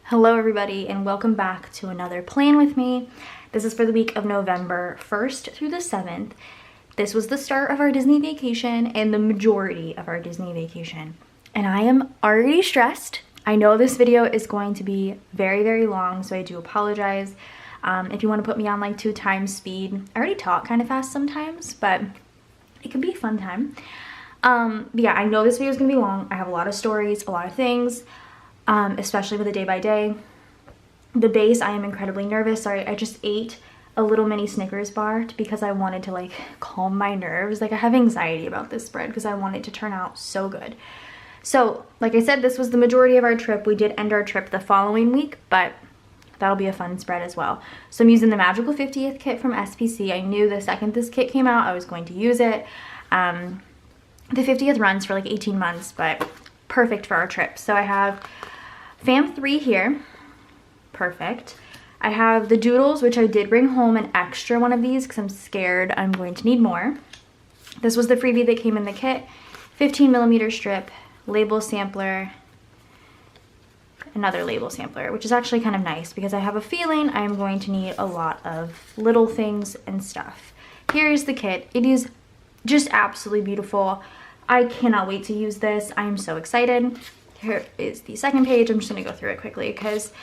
Hello everybody and welcome back to another plan with me. This is for the week of November 1st through the 7th. This was the start of our Disney vacation and the majority of our Disney vacation. And I am already stressed. I know this video is going to be very, very long, so I do apologize. If you want to put me on like 2 times speed, I already talk kind of fast sometimes, but it can be a fun time. But yeah, I know this video is going to be long. I have a lot of stories, a lot of things. Especially with the day by day. The base, I am incredibly nervous. Sorry, I just ate a little mini Snickers bar because I wanted to like calm my nerves. Like I have anxiety about this spread because I want it to turn out so good. So like I said, this was the majority of our trip. We did end our trip the following week, but that'll be a fun spread as well. So I'm using the Magical 50th kit from SPC. I knew the second this kit came out, I was going to use it. The 50th runs for like 18 months, but perfect for our trip. So I have Fam 3 here, perfect. I have the doodles, which I did bring home an extra one of these because I'm scared I'm going to need more. This was the freebie that came in the kit. 15mm strip, label sampler, another label sampler, which is actually kind of nice because I have a feeling I'm going to need a lot of little things and stuff. Here is the kit. It is just absolutely beautiful. I cannot wait to use this. I am so excited. Here is the second page. I'm just going to go through it quickly because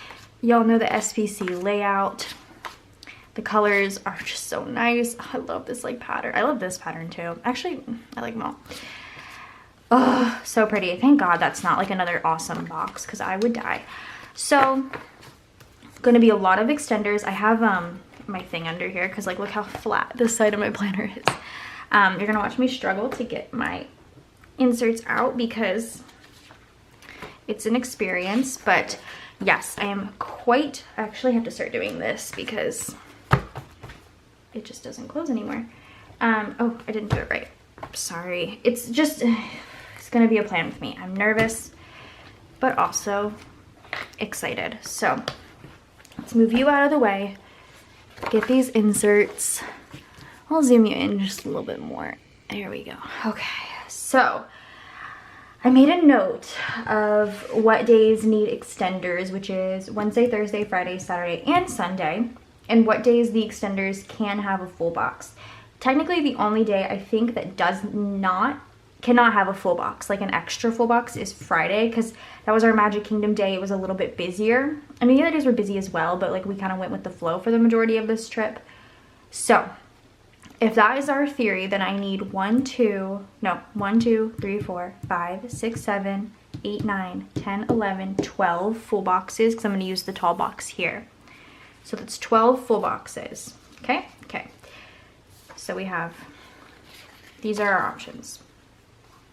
y'all know the SPC layout. The colors are just so nice. I love this like pattern. I love this pattern too. Actually, I like them all. Oh, so pretty. Thank God that's not like another awesome box because I would die. So, going to be a lot of extenders. I have my thing under here because like look how flat this side of my planner is. You're going to watch me struggle to get my inserts out because it's an experience, but yes, I am quite, I actually have to start doing this because it just doesn't close anymore. Oh, I didn't do it right. Sorry. It's just, it's gonna be a plan with me. I'm nervous, but also excited. So let's move you out of the way, get these inserts. I'll zoom you in just a little bit more. There we go. Okay, so I made a note of what days need extenders, which is Wednesday, Thursday, Friday, Saturday, and Sunday, and what days the extenders can have a full box. Technically, the only day I think that cannot have a full box, like an extra full box, is Friday, because that was our Magic Kingdom day. It was a little bit busier. I mean, the other days were busy as well, but like we kind of went with the flow for the majority of this trip. So if that is our theory, then I need 1, 2, 3, 4, 5, 6, 7, 8, 9, 10, 11, 12 full boxes because I'm going to use the tall box here. So that's 12 full boxes. Okay? Okay. So we have, these are our options.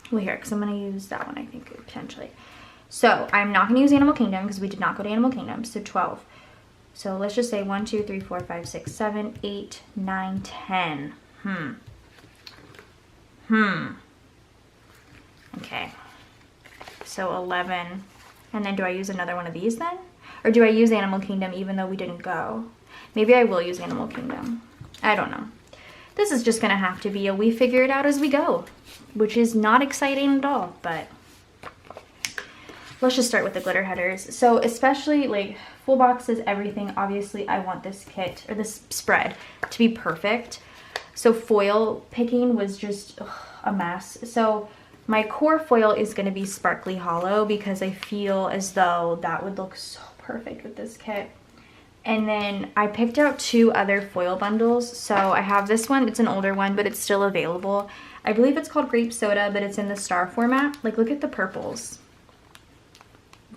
Well, here, because I'm going to use that one, I think, potentially. So I'm not going to use Animal Kingdom because we did not go to Animal Kingdom. So 12. So let's just say 1, 2, 3, 4, 5, 6, 7, 8, 9, 10. Okay. So 11. And then do I use another one of these then? Or do I use Animal Kingdom even though we didn't go? Maybe I will use Animal Kingdom. I don't know. This is just going to have to be a we figure it out as we go, which is not exciting at all, but let's just start with the glitter headers. So especially like full boxes, everything, obviously I want this kit or this spread to be perfect. So foil picking was just a mess. So my core foil is going to be sparkly hollow because I feel as though that would look so perfect with this kit. And then I picked out 2 other foil bundles. So I have this one, it's an older one, but it's still available. I believe it's called Grape Soda, but it's in the star format. Like look at the purples.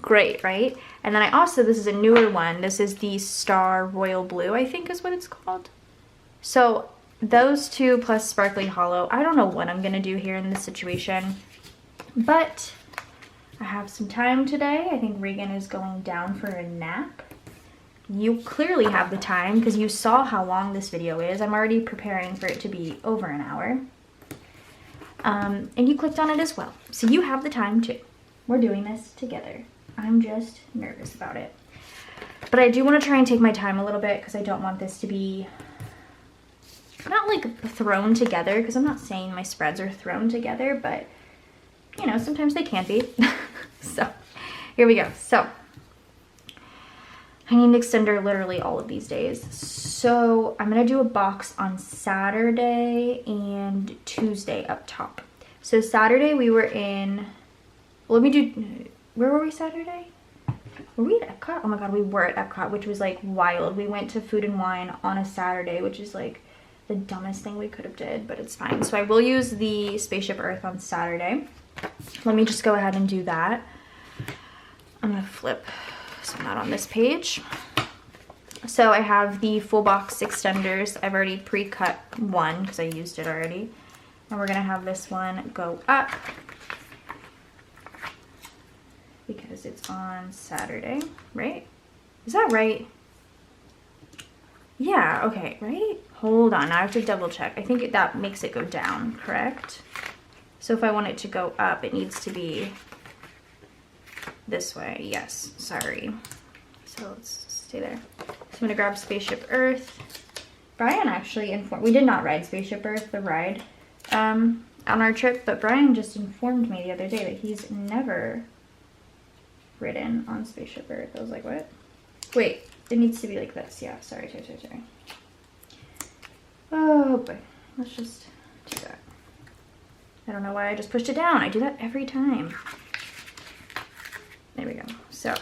Great, right? And then I also, this is a newer one. This is the Star Royal Blue, I think is what it's called. So those 2 plus Sparkly Hollow. I don't know what I'm going to do here in this situation, but I have some time today. I think Regan is going down for a nap. You clearly have the time because you saw how long this video is. I'm already preparing for it to be over an hour. And you clicked on it as well. So you have the time too. We're doing this together. I'm just nervous about it. But I do want to try and take my time a little bit because I don't want this to be not like thrown together, because I'm not saying my spreads are thrown together, but you know, sometimes they can be. So here we go. So I need an extender literally all of these days. So I'm gonna do a box on Saturday and Tuesday up top. So Saturday we were in, let me do, where were we Saturday? Were we at Epcot? Oh my god, we were at Epcot, which was like wild. We went to Food and Wine on a Saturday, which is like the dumbest thing we could have did, but it's fine. So I will use the Spaceship Earth on Saturday. Let me just go ahead and do that. I'm gonna flip so I'm not on this page. So I have the full box extenders. I've already pre-cut one because I used it already. And we're gonna have this one go up because it's on Saturday, right? Is that right? Yeah, okay, right? Hold on, I have to double check. I think that makes it go down, correct? So if I want it to go up, it needs to be this way. Yes, sorry. So let's stay there. So I'm gonna grab Spaceship Earth. Brian actually informed, we did not ride Spaceship Earth, the ride, on our trip, but Brian just informed me the other day that he's never ridden on Spaceship Earth. I was like, what? Wait, it needs to be like this. Yeah, sorry. Oh boy, let's just do that. I don't know why I just pushed it down. I do that every time. There we go. So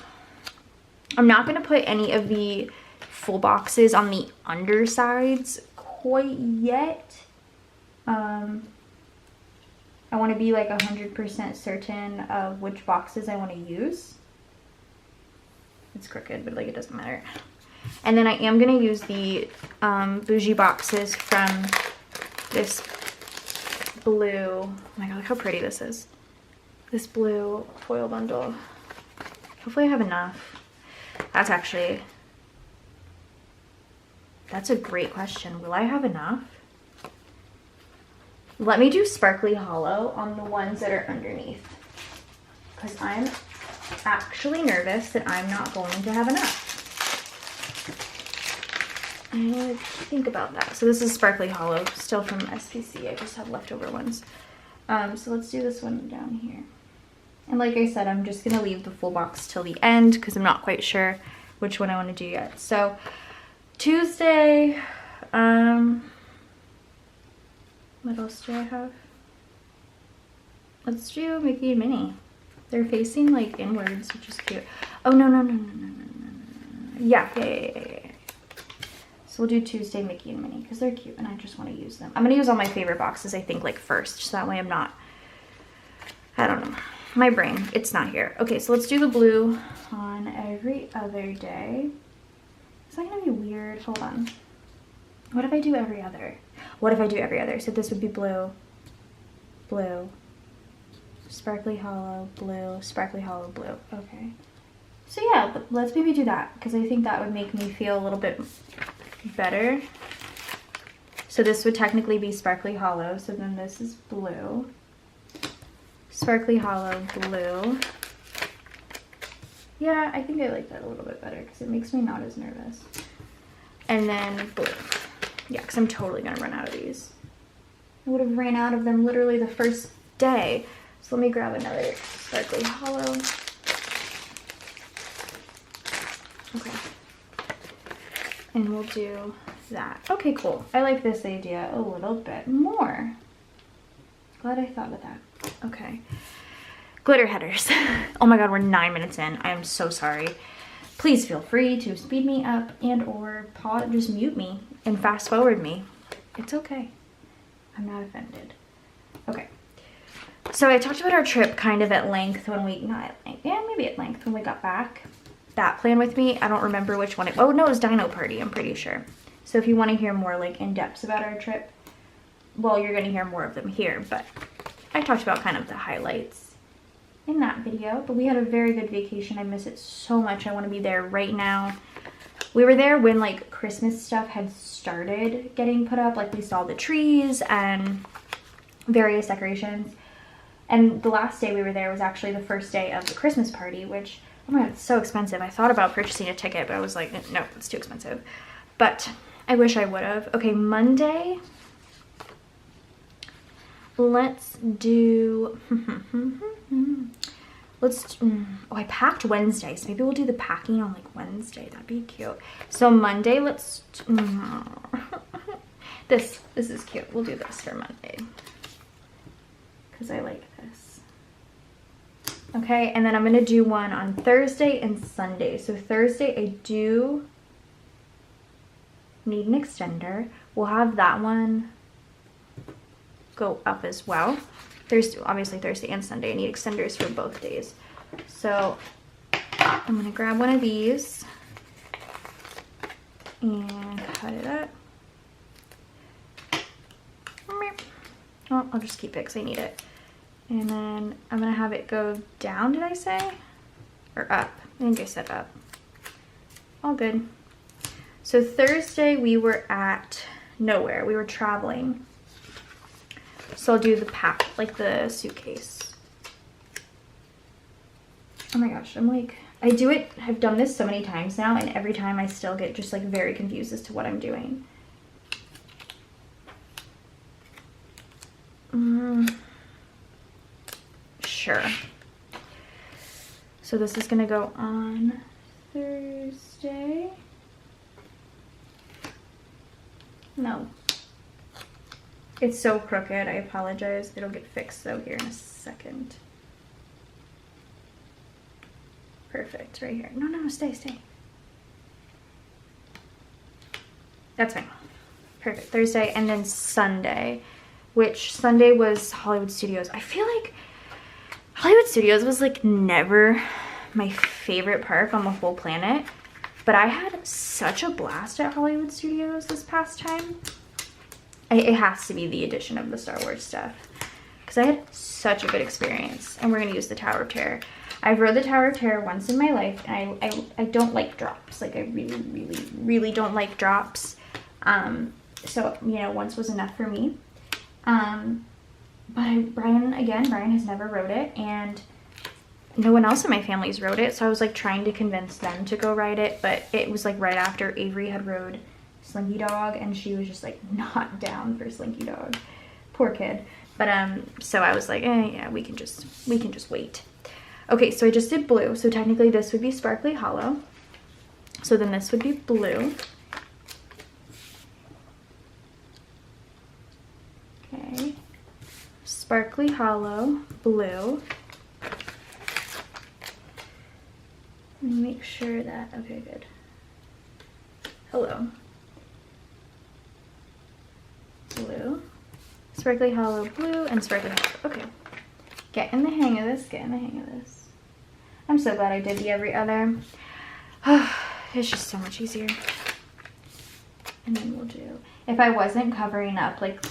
I'm not going to put any of the full boxes on the undersides quite yet. I want to be like 100% certain of which boxes I want to use. It's crooked, but like it doesn't matter. And then I am going to use the bougie boxes from this blue. Oh my god, look how pretty this is. This blue foil bundle. Hopefully I have enough. That's a great question. Will I have enough? Let me do sparkly hollow on the ones that are underneath, because I'm actually nervous that I'm not going to have enough. And think about that. So this is sparkly hollow, still from SPC. I just have leftover ones. So let's do this one down here. And like I said, I'm just gonna leave the full box till the end because I'm not quite sure which one I want to do yet. So Tuesday, what else do I have? Let's do Mickey and Minnie. They're facing like inwards, which is cute. Oh no. Yeah. So we'll do Tuesday Mickey and Minnie because they're cute and I just want to use them. I'm gonna use all my favorite boxes, I think, like first, so that way I'm not, I don't know. My brain, it's not here. Okay, so let's do the blue on every other day. Is that gonna be weird? Hold on. What if I do every other? So this would be blue, blue, sparkly hollow, blue, sparkly hollow, blue. Okay. So yeah, let's maybe do that because I think that would make me feel a little bit better. So this would technically be sparkly hollow. So then this is blue, sparkly hollow, blue. Yeah, I think I like that a little bit better because it makes me not as nervous. And then blue. Yeah, because I'm totally going to run out of these. I would have ran out of them literally the first day. So let me grab another sparkly hollow. Okay. And we'll do that. Okay, cool. I like this idea a little bit more. Glad I thought of that. Okay. Glitter headers. Oh my god, we're 9 minutes in. I am so sorry. Please feel free to speed me up and or pause, just mute me and fast forward me. It's okay. I'm not offended. Okay. So I talked about our trip kind of at length when we, not at length, yeah, maybe at length when we got back. That plan with me, I don't remember which one oh no, it was Dino Party, I'm pretty sure. So if you want to hear more like in-depth about our trip, well, you're going to hear more of them here, but I talked about kind of the highlights in that video. But we had a very good vacation. I miss it so much. I want to be there right now. We were there when like Christmas stuff had started getting put up, like we saw the trees and various decorations. And the last day we were there was actually the first day of the Christmas party, which, oh my god, it's so expensive. I thought about purchasing a ticket, but I was like, no, it's too expensive. But I wish I would have. Okay, Monday. Let's do oh, I packed Wednesday, so maybe we'll do the packing on like Wednesday. That'd be cute. So Monday, this is cute. We'll do this for Monday because I like this. Okay, and then I'm gonna do one on Thursday and Sunday. So Thursday I do need an extender. We'll have that one go up as well. Obviously Thursday and Sunday I need extenders for both days. So I'm gonna grab one of these and cut it up. Oh, I'll just keep it because I need it. And then I'm gonna have it go down, did I say? Or up? I think I said up. All good. So Thursday we were at nowhere. We were traveling. So I'll do the pack, like the suitcase. Oh my gosh, I've done this so many times now, and every time I still get just like very confused as to what I'm doing. Sure. So this is gonna go on Thursday. No. It's so crooked, I apologize. It'll get fixed though here in a second. Perfect, right here. No, stay. That's fine. Perfect, Thursday, and then Sunday, which Sunday was Hollywood Studios. I feel like Hollywood Studios was like never my favorite park on the whole planet, but I had such a blast at Hollywood Studios this past time. It has to be the addition of the Star Wars stuff because I had such a good experience. And we're going to use the Tower of Terror. I've rode the Tower of Terror once in my life, and I don't like drops. Like, I really don't like drops. So, you know, once was enough for me. But Brian has never rode it, and no one else in my family's rode it. So I was like trying to convince them to go ride it, but it was like right after Avery had rode Slinky Dog, and she was just like not down for Slinky Dog. Poor kid. But so I was like, yeah, we can just wait. Okay, so I just did blue. So technically this would be Sparkly Hollow. So then this would be blue. Okay. Sparkly Hollow, blue. Let me make sure that, okay, good. Hello. Blue. Sparkly Hollow, blue, and Sparkly Hollow. Okay. Getting the hang of this. I'm so glad I did the every other. It's just so much easier. And then we'll do, if I wasn't covering up, like,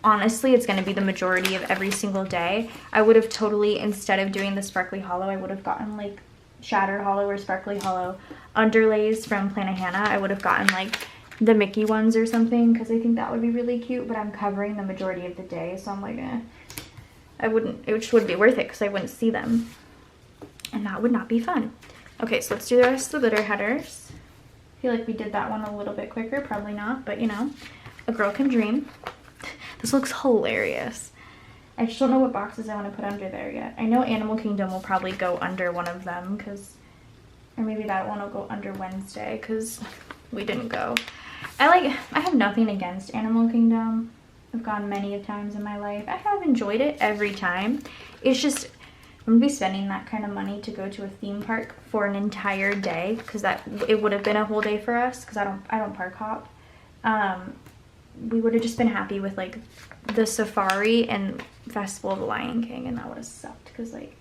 honestly, it's going to be the majority of every single day. I would have totally, instead of doing the Sparkly Hollow, I would have gotten, like, Shattered Hollow or Sparkly Hollow underlays from Planet Hannah. I would have gotten, like, the Mickey ones or something, because I think that would be really cute, but I'm covering the majority of the day, so I'm like, it just wouldn't be worth it because I wouldn't see them, and that would not be fun. Okay, so let's do the rest of the glitter headers. I feel like we did that one a little bit quicker, probably not, but you know, a girl can dream. This looks hilarious. I just don't know what boxes I want to put under there yet. I know Animal Kingdom will probably go under one of them, or maybe that one will go under Wednesday because we didn't go. I have nothing against Animal Kingdom. I've gone many times in my life. I have enjoyed it every time. It's just, I'm gonna be spending that kind of money to go to a theme park for an entire day, because it would have been a whole day for us, because I don't park hop. We would have just been happy with like the Safari and Festival of the Lion King, and that would have sucked because like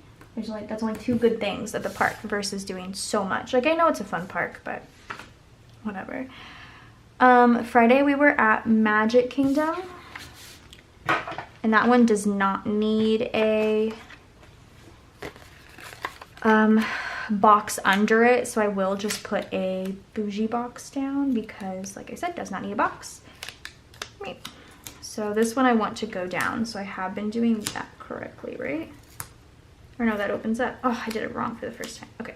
that's only two good things at the park versus doing so much. Like, I know it's a fun park, but whatever. Friday we were at Magic Kingdom, and that one does not need a box under it, so I will just put a bougie box down because, like I said, does not need a box. So this one I want to go down, so I have been doing that correctly, right? Or no, that opens up. Oh, I did it wrong for the first time. Okay,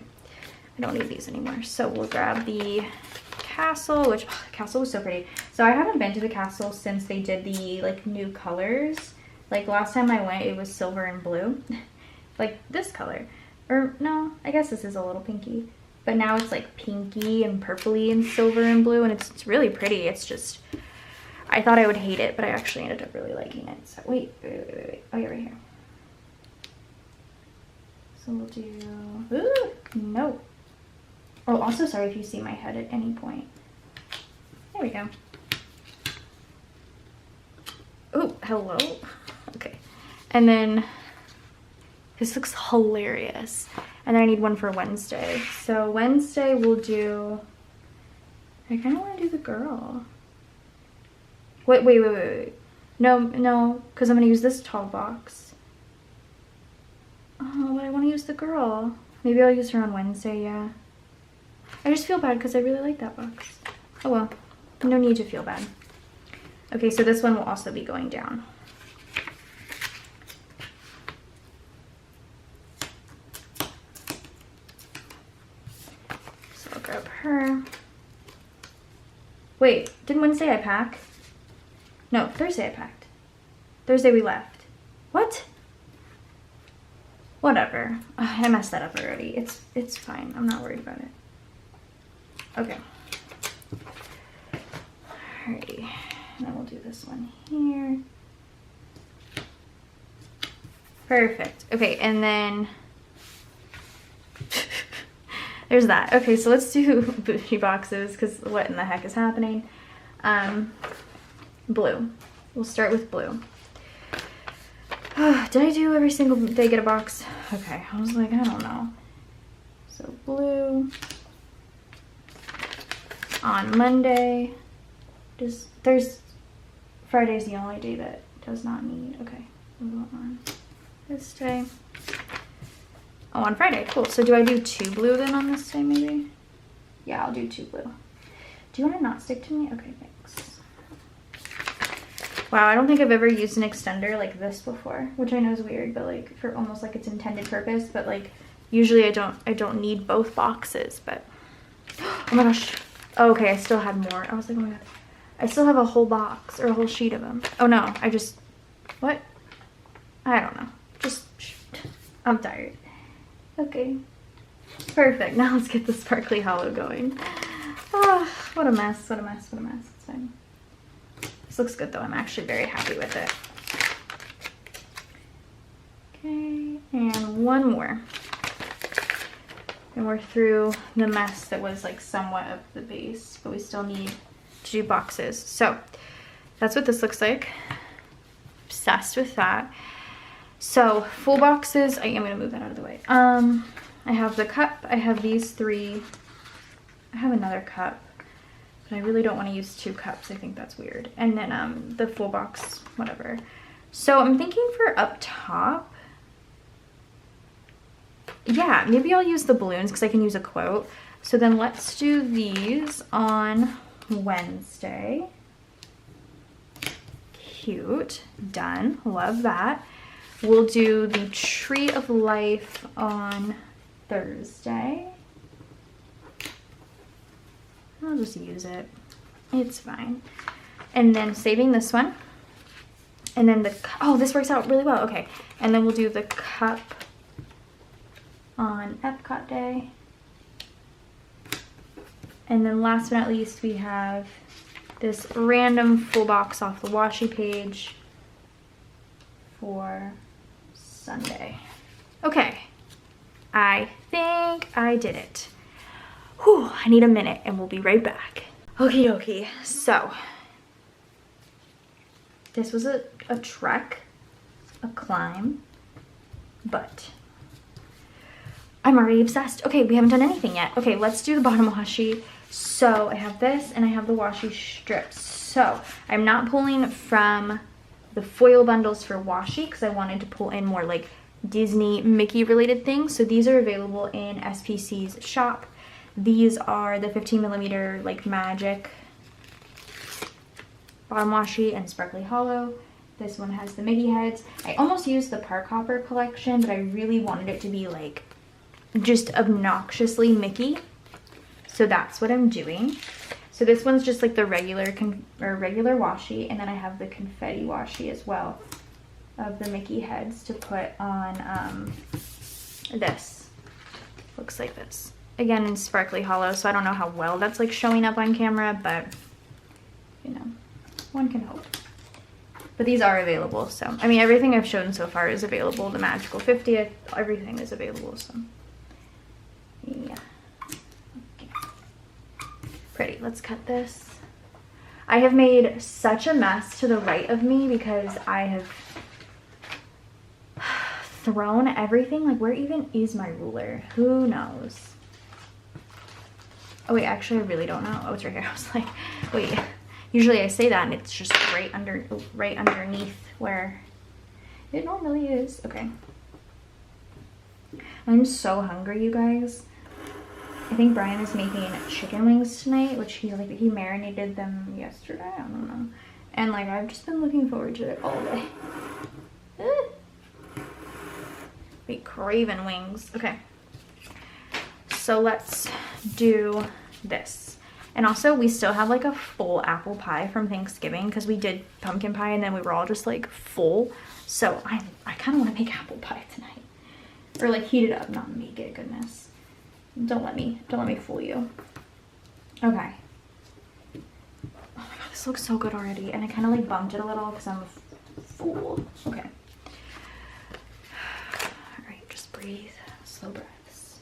I don't need these anymore. So we'll grab the castle, which, the castle was so pretty. So I haven't been to the castle since they did the like new colors. Like last time I went, it was silver and blue, like this color. Or no, I guess this is a little pinky. But now it's like pinky and purpley and silver and blue, and it's really pretty. It's just, I thought I would hate it, but I actually ended up really liking it. So wait. Oh yeah, right here. So we'll do, ooh, no. Oh, also sorry if you see my head at any point. There we go. Oh, hello. Okay. And then this looks hilarious. And then I need one for Wednesday. So Wednesday we'll do, I kind of want to do the girl. Wait. No, because I'm going to use this tall box. Oh, but I want to use the girl. Maybe I'll use her on Wednesday, yeah. I just feel bad because I really like that box. Oh well, no need to feel bad. Okay, so this one will also be going down. So I'll grab her. Wait, didn't Wednesday I pack? No, Thursday I packed. Thursday we left. What? Whatever. I messed that up already. It's fine. I'm not worried about it. Okay. Alrighty. And then we'll do this one here. Perfect. Okay, and then there's that. Okay, so let's do bougie boxes because what in the heck is happening? Blue. We'll start with blue. Did I do every single day get a box? Okay, I was like, I don't know. So blue. On Monday. Friday's the only day that does not need. Okay, we'll go on this day. Oh, on Friday, cool. So do I do 2 blue then on this day maybe? Yeah, I'll do 2 blue. Do you want to not stick to me? Okay, thanks. Wow, I don't think I've ever used an extender like this before, which I know is weird, but like for almost like its intended purpose, but like usually I don't need both boxes, but oh my gosh. Oh, okay, I still had more. I was like, oh my god. I still have a whole box or a whole sheet of them. Oh no, what? I don't know. I'm tired. Okay. Perfect. Now let's get the sparkly hollow going. Oh, what a mess, what a mess, what a mess. It's fine. This looks good though. I'm actually very happy with it. Okay, and one more. And we're through the mess that was like somewhat of the base, but we still need to do boxes. So that's what this looks like. Obsessed with that. So full boxes, I am gonna move that out of the way. I have the cup, I have these 3. I have another cup, but I really don't want to use 2 cups. I think that's weird. And then the full box, whatever. So I'm thinking for up top, yeah, maybe I'll use the balloons because I can use a quote. So then let's do these on Wednesday. Cute. Done. Love that. We'll do the Tree of Life on Thursday. I'll just use it. It's fine. And then saving this one. And then oh, this works out really well. Okay. And then we'll do the cup on Epcot Day. And then last but not least, we have this random full box off the Washi page for Sunday. Okay, I think I did it. Whew, I need a minute and we'll be right back. Okie dokie, so this was a trek, a climb, but I'm already obsessed. Okay, we haven't done anything yet. Okay, let's do the bottom washi. So I have this and I have the washi strips. So I'm not pulling from the foil bundles for washi because I wanted to pull in more like Disney Mickey related things. So these are available in SPC's shop. These are the 15mm like magic bottom washi and sparkly hollow. This one has the Mickey heads. I almost used the Park Hopper collection, but I really wanted it to be like just obnoxiously Mickey. So that's what I'm doing. So this one's just like the regular washi, and then I have the confetti washi as well of the Mickey heads to put on this. looks like this. Again, in sparkly hollow, so I don't know how well that's like showing up on camera, but you know, one can hope. But these are available, so I mean everything I've shown so far is available. The Magical 50th, everything is available, so yeah. Okay. Pretty. Let's cut this. I have made such a mess to the right of me because I have thrown everything. Like, where even is my ruler? Who knows? Oh wait, actually I really don't know. Oh, it's right here. I was like, wait. Usually I say that and it's just right underneath where it normally is. Okay. I'm so hungry, you guys. I think Brian is making chicken wings tonight, which he marinated them yesterday. I don't know. And like I've just been looking forward to it all day. Be craving wings. Okay. So let's do this. And also we still have like a full apple pie from Thanksgiving because we did pumpkin pie and then we were all just like full. So I kind of want to make apple pie tonight. Or like heat it up, not make it, goodness. Don't let me fool you. Okay. Oh my god, this looks so good already. And I kind of like bumped it a little because I'm a fool. Okay. All right, just breathe. Slow breaths.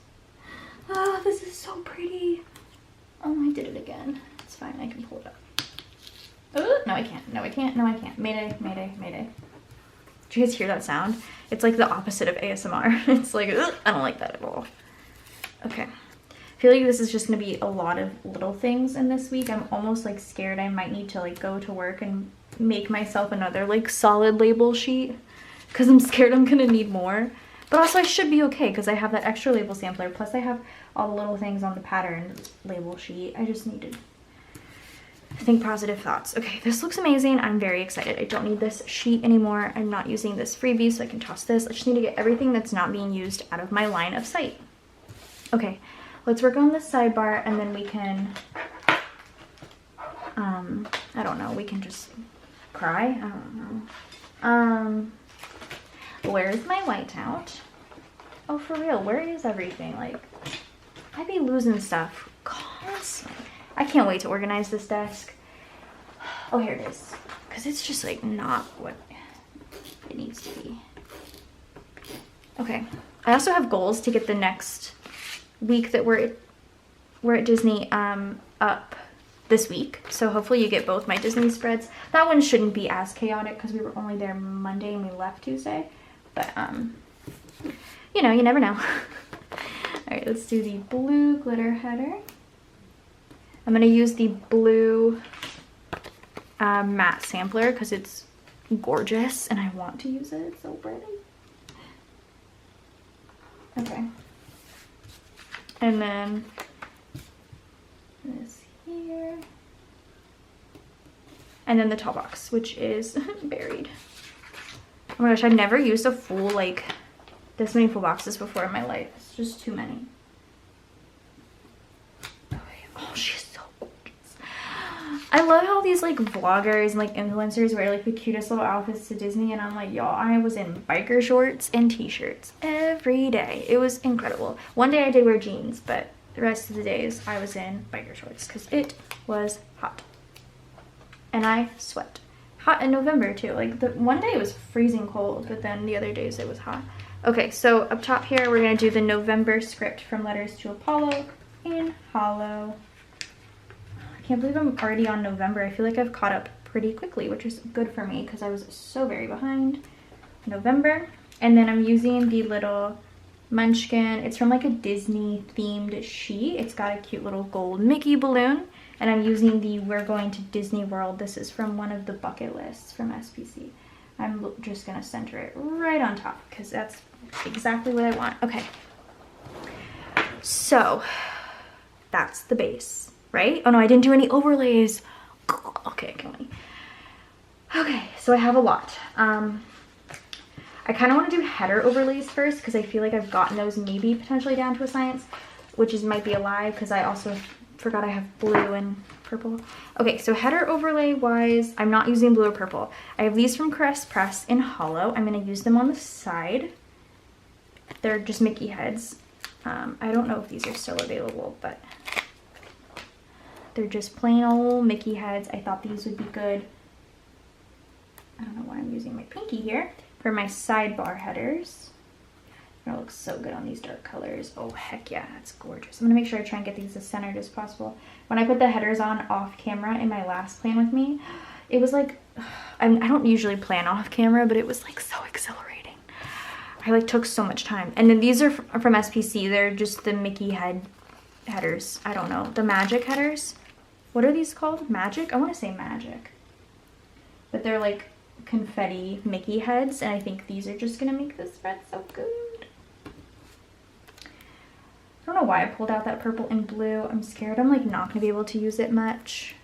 Oh, this is so pretty. Oh, I did it again. It's fine, I can pull it up. Oh, no, I can't. No, I can't. No, I can't. Mayday, mayday, mayday. Did you guys hear that sound? It's like the opposite of ASMR. It's like, ugh, I don't like that at all. Okay. I feel like this is just going to be a lot of little things in this week. I'm almost like scared I might need to like go to work and make myself another like solid label sheet because I'm scared I'm going to need more. But also I should be okay because I have that extra label sampler. Plus I have all the little things on the pattern label sheet. I just need to think positive thoughts. Okay, this looks amazing. I'm very excited. I don't need this sheet anymore. I'm not using this freebie, so I can toss this. I just need to get everything that's not being used out of my line of sight. Okay, let's work on the sidebar and then we can, I don't know, we can just cry? I don't know. Where's my whiteout? Oh, for real, where is everything? Like, I be losing stuff constantly. I can't wait to organize this desk. Oh, here it is. Because it's just like not what it needs to be. Okay, I also have goals to get the next week that we're at Disney up this week, so hopefully you get both my Disney spreads. That one shouldn't be as chaotic because we were only there Monday and we left Tuesday, but you know, you never know. All right, let's do the blue glitter header. I'm going to use the blue matte sampler because it's gorgeous and I want to use it. It's so pretty. Okay. And then this here. And then the top box, which is buried. Oh my gosh, I've never used a full, like, this many full boxes before in my life. It's just too many. Okay. Oh, she's so gorgeous. I love how these, like, vloggers and, like, influencers wear, like, the cutest little outfits to Disney. And I'm like, y'all, I was in biker shorts and t-shirts every day. It was incredible. One day I did wear jeans, but the rest of the days I was in biker shorts because it was hot. And I sweat. Hot in November too. Like the one day it was freezing cold, but then the other days it was hot. Okay, so up top here we're gonna do the November script from Letters to Apollo in Hollow. I can't believe I'm already on November. I feel like I've caught up pretty quickly, which is good for me because I was so very behind. November. And then I'm using the little Munchkin. It's from like a Disney themed sheet. It's got a cute little gold Mickey balloon. And I'm using the We're Going to Disney World. This is from one of the bucket lists from SPC. I'm just going to center it right on top because that's exactly what I want. Okay. So that's the base, right? Oh no, I didn't do any overlays. Okay, I can wait. Okay, so I have a lot. I kind of want to do header overlays first because I feel like I've gotten those maybe potentially down to a science, which is might be a lie because I also forgot I have blue and purple. Okay, so header overlay wise, I'm not using blue or purple. I have these from Crest Press in Hollow. I'm going to use them on the side. They're just Mickey heads. I don't know if these are still available, but they're just plain old Mickey heads. I thought these would be good. I don't know why I'm using my pinky here for my sidebar headers. It looks so good on these dark colors. Oh, heck yeah, that's gorgeous. I'm gonna make sure I try and get these as centered as possible. When I put the headers on off camera in my last plan with me, it was like, I don't usually plan off camera, but it was like so exhilarating. I like took so much time. And then these are from SPC. They're just the Mickey headers. I don't know, the magic headers. What are these called? Magic? I want to say magic. But they're like confetti Mickey heads, and I think these are just gonna make this spread so good. I don't know why I pulled out that purple and blue. I'm scared I'm like not gonna be able to use it much.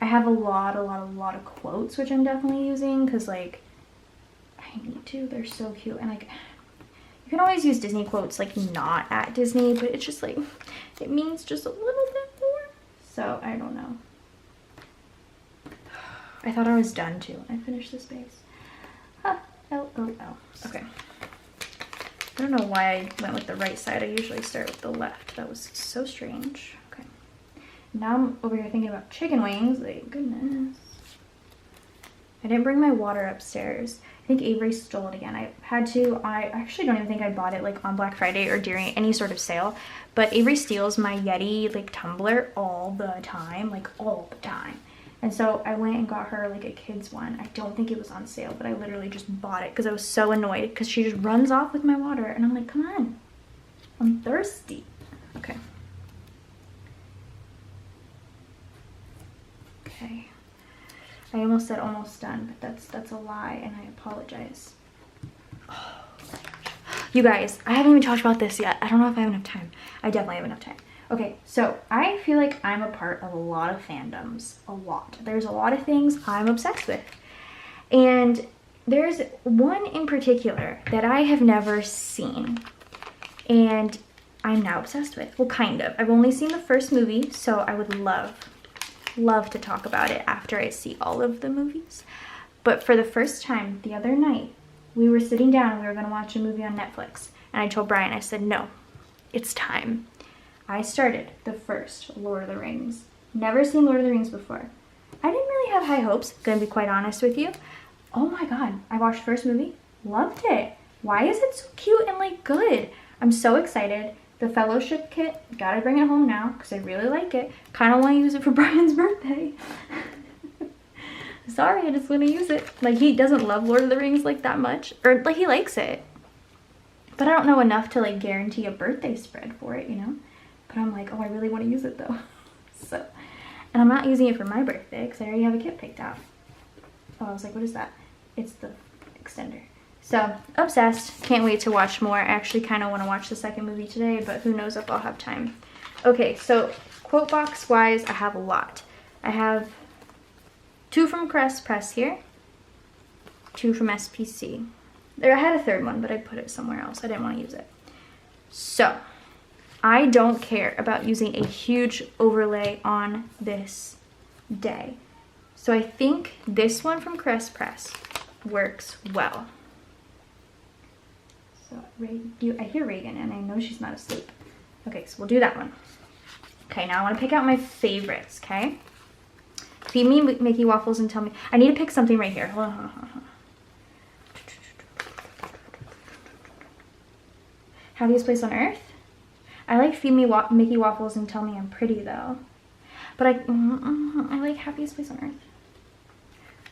I have a lot of quotes, which I'm definitely using because like I need to. They're so cute, and like you can always use Disney quotes like not at Disney, but it's just like it means just a little bit more. So I don't know. I thought I was done too when I finished this base. LOL. Okay. I don't know why I went with the right side. I usually start with the left. That was so strange. Okay. Now I'm over here thinking about chicken wings. Like, goodness. I didn't bring my water upstairs. I think Avery stole it again. I had to. I actually don't even think I bought it like on Black Friday or during any sort of sale. But Avery steals my Yeti like tumbler all the time. Like all the time. And so I went and got her like a kid's one. I don't think it was on sale, but I literally just bought it because I was so annoyed because she just runs off with my water. And I'm like, come on, I'm thirsty. Okay. Okay. I almost said almost done, but that's a lie, and I apologize. Oh my gosh. You guys, I haven't even talked about this yet. I don't know if I have enough time. I definitely have enough time. Okay, so I feel like I'm a part of a lot of fandoms, a lot. There's a lot of things I'm obsessed with. And there's one in particular that I have never seen and I'm now obsessed with. Well, kind of. I've only seen the first movie, so I would love to talk about it after I see all of the movies. But for the first time the other night, we were sitting down and we were gonna watch a movie on Netflix. And I told Brian, I said, no, it's time. I started the first Lord of the Rings. Never seen Lord of the Rings before. I didn't really have high hopes, gonna be quite honest with you. Oh my god, I watched the first movie, loved it. Why is it so cute and like good? I'm so excited. The Fellowship kit, gotta bring it home now because I really like it. Kind of want to use it for Brian's birthday. Sorry, I just want to use it. Like, he doesn't love Lord of the Rings like that much, or like he likes it, but I don't know enough to like guarantee a birthday spread for it, you know. But I'm like, oh, I really want to use it though. So, and I'm not using it for my birthday because I already have a kit picked out. Oh, I was like, what is that? It's the extender. So, obsessed. Can't wait to watch more. I actually kind of want to watch the second movie today, but who knows if I'll have time. Okay, so quote box wise, I have a lot. I have 2 from Press here, 2 from SPC. There, I had a third one, but I put it somewhere else. I didn't want to use it. So, I don't care about using a huge overlay on this day. So I think this one from Press works well. So I hear Reagan and I know she's not asleep. Okay, so we'll do that one. Okay, now I want to pick out my favorites, okay? Feed me Mickey waffles and tell me. I need to pick something right here. Hold on. Happiest place on earth? I like feed me Mickey waffles and tell me I'm pretty though. But I like happiest place on earth.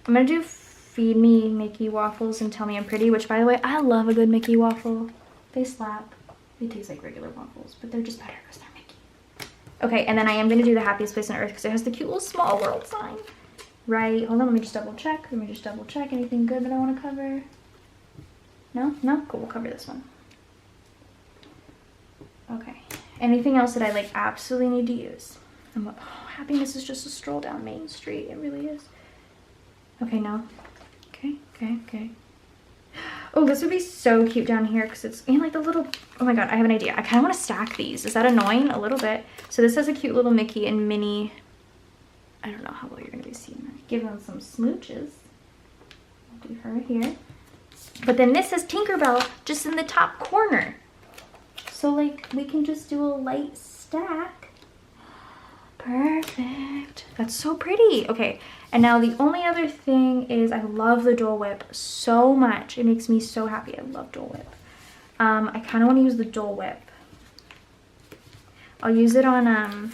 I'm gonna do feed me Mickey waffles and tell me I'm pretty, which by the way, I love a good Mickey waffle. They slap. They taste like regular waffles, but they're just better because they're Mickey. Okay, and then I am gonna do the happiest place on earth because it has the cute little small world sign. Right, hold on, let me just double check. Anything good that I wanna cover? No? No? Cool, we'll cover this one. Okay, anything else that I like absolutely need to use? Oh, happiness is just a stroll down Main Street. It really is. Okay, no. Okay. Oh, this would be so cute down here because it's in like the little, oh my god, I have an idea. I kind of want to stack these. Is that annoying? A little bit. So this has a cute little Mickey and Minnie. I don't know how well you're going to be seeing that. Give them some smooches. I'll do her here. But then this is Tinkerbell just in the top corner. So like we can just do a light stack. Perfect. That's so pretty. Okay, and now the only other thing is I love the Dole Whip so much. It makes me so happy. I love Dole Whip. I kind of want to use the Dole Whip. I'll use it on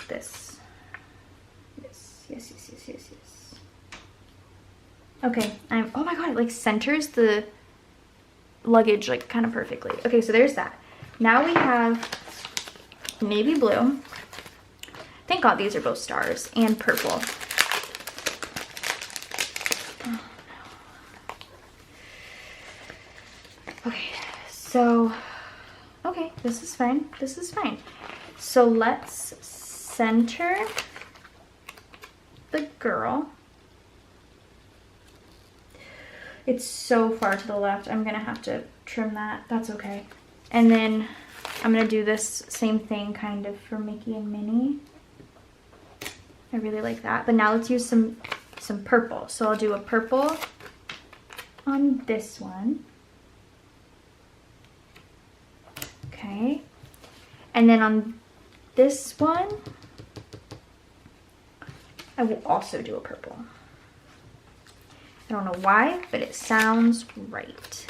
this. Yes. Okay, oh my god, it like centers the luggage like kind of perfectly. Okay, so there's that. Now we have navy blue. Thank god these are both stars, and purple. Oh, no. Okay, so okay, this is fine. This is fine. So let's center the girl. It's so far to the left. I'm gonna have to trim that. That's okay. And then I'm gonna do this same thing kind of for Mickey and Minnie. I really like that. But now let's use some purple. So I'll do a purple on this one. Okay. And then on this one, I will also do a purple. I don't know why, but it sounds right.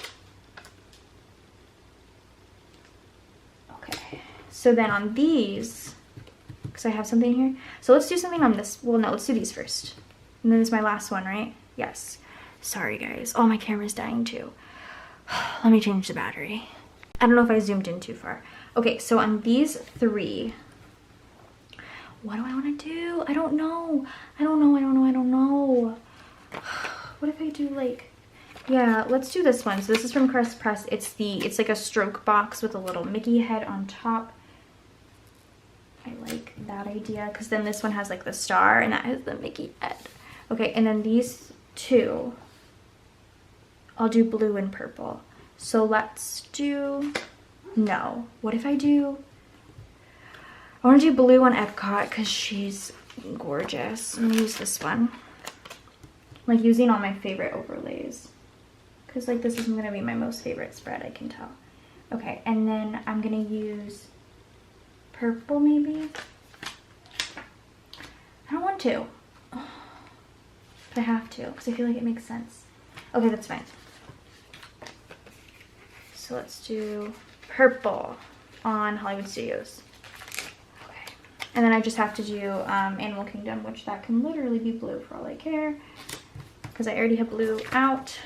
Okay, so then on these, because I have something here. So let's do something on this. Well, no, let's do these first. And then it's my last one, right? Yes. Sorry, guys. Oh, my camera's dying too. Let me change the battery. I don't know if I zoomed in too far. Okay, so on these three, what do I want to do? I don't know. I don't know. What if I do like, yeah, let's do this one. So this is from Crest Press. It's like a stroke box with a little Mickey head on top. I like that idea because then this one has like the star and that has the Mickey head. Okay, and then these two, I'll do blue and purple. So let's do, no, what if I want to do blue on Epcot because she's gorgeous. I'm gonna use this one. Like using all my favorite overlays. Because like this is gonna be my most favorite spread, I can tell. Okay, and then I'm gonna use purple maybe. I don't want to. But I have to because I feel like it makes sense. Okay, that's fine. So let's do purple on Hollywood Studios. Okay. And then I just have to do Animal Kingdom, which that can literally be blue for all I care. Because I already have blue out.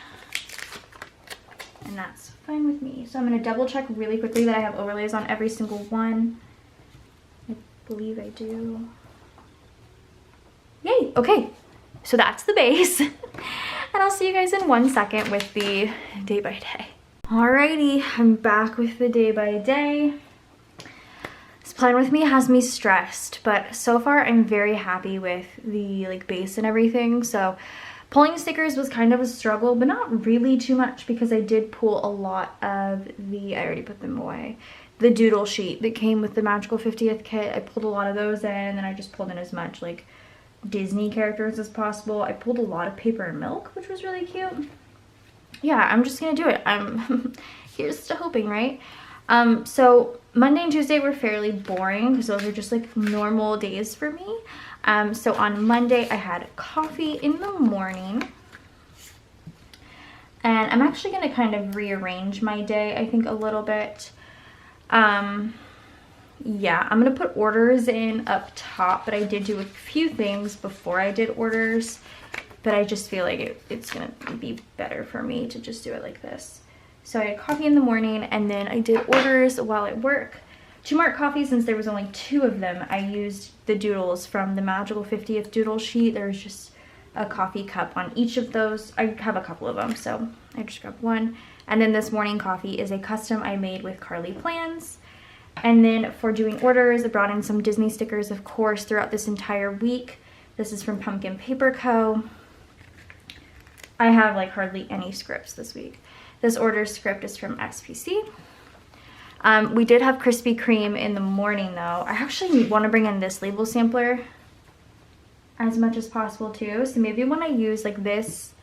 And that's fine with me. So I'm going to double check really quickly that I have overlays on every single one. I believe I do. Yay! Okay. So that's the base. And I'll see you guys in 1 second with the day by day. Alrighty, I'm back with the day by day. This plan with me has me stressed, but so far I'm very happy with the like base and everything. So pulling stickers was kind of a struggle, but not really too much because I did pull a lot of I already put them away, the doodle sheet that came with the Magical 50th kit. I pulled a lot of those in, and then I just pulled in as much like Disney characters as possible. I pulled a lot of paper and milk, which was really cute. Yeah, I'm just gonna do it. I'm here's to hoping, right? So Monday and Tuesday were fairly boring because those are just like normal days for me. So on Monday I had coffee in the morning, and I'm actually gonna kind of rearrange my day, I think, a little bit. Yeah, I'm gonna put orders in up top, but I did do a few things before I did orders. But I just feel like it's gonna be better for me to just do it like this. So I had coffee in the morning, and then I did orders while at work. To mark coffee, since there was only 2 of them, I used the doodles from the Magical 50th doodle sheet. There's just a coffee cup on each of those. I have a couple of them, so I just grabbed one. And then this morning coffee is a custom I made with Carly Plans. And then for doing orders, I brought in some Disney stickers, of course, throughout this entire week. This is from Pumpkin Paper Co. I have like hardly any scripts this week. This order script is from SPC. We did have Krispy Kreme in the morning though. I actually want to bring in this label sampler as much as possible too. So maybe when I use like this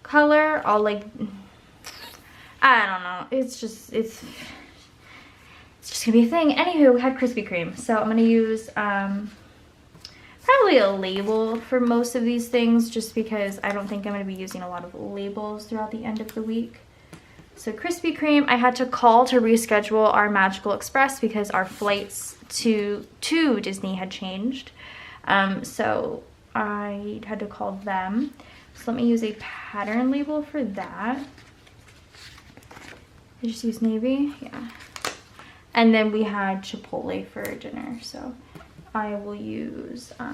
color, I'll like I don't know. It's just gonna be a thing. Anywho, we had Krispy Kreme. So I'm gonna use probably a label for most of these things, just because I don't think I'm gonna be using a lot of labels throughout the end of the week. So Krispy Kreme, I had to call to reschedule our Magical Express because our flights to Disney had changed. So I had to call them. So let me use a pattern label for that. I just use navy, yeah. And then we had Chipotle for dinner, so I will use, I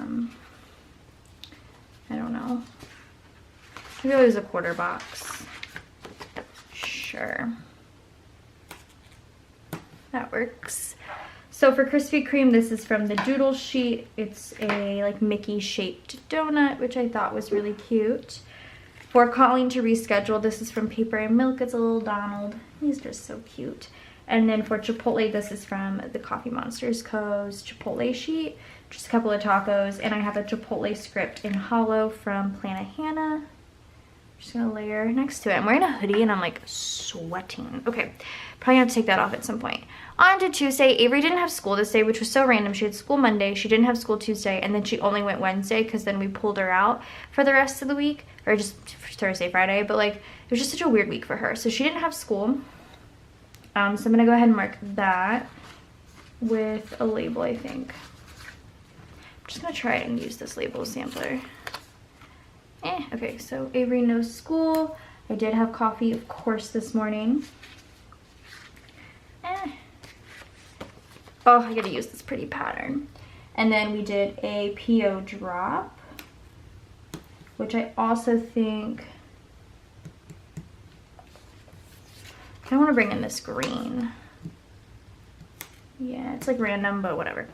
don't know. Maybe I'll use a quarter box. Sure. That works. So for Krispy Kreme, this is from the Doodle Sheet. It's a like Mickey shaped donut, which I thought was really cute. For calling to reschedule, this is from Paper and Milk. It's a little Donald. He's just so cute. And then for Chipotle, this is from the Coffee Monsters Co.'s Chipotle sheet. Just a couple of tacos. And I have a Chipotle script in hollow from Planet Hannah. Just gonna layer next to it. I'm wearing a hoodie and I'm like sweating. Okay, probably gonna have to take that off at some point. On to Tuesday. Avery didn't have school this day, which was so random. She had school Monday, she didn't have school Tuesday, and then she only went Wednesday because then we pulled her out for the rest of the week, or just Thursday, Friday, but like it was just such a weird week for her. So she didn't have school. So I'm gonna go ahead and mark that with a label, I think. I'm just gonna try and use this label sampler. Okay, so Avery no school. I did have coffee, of course, this morning. Oh, I gotta use this pretty pattern. And then we did a PO drop, which I also think, I want to bring in this green. Yeah, it's like random, but whatever.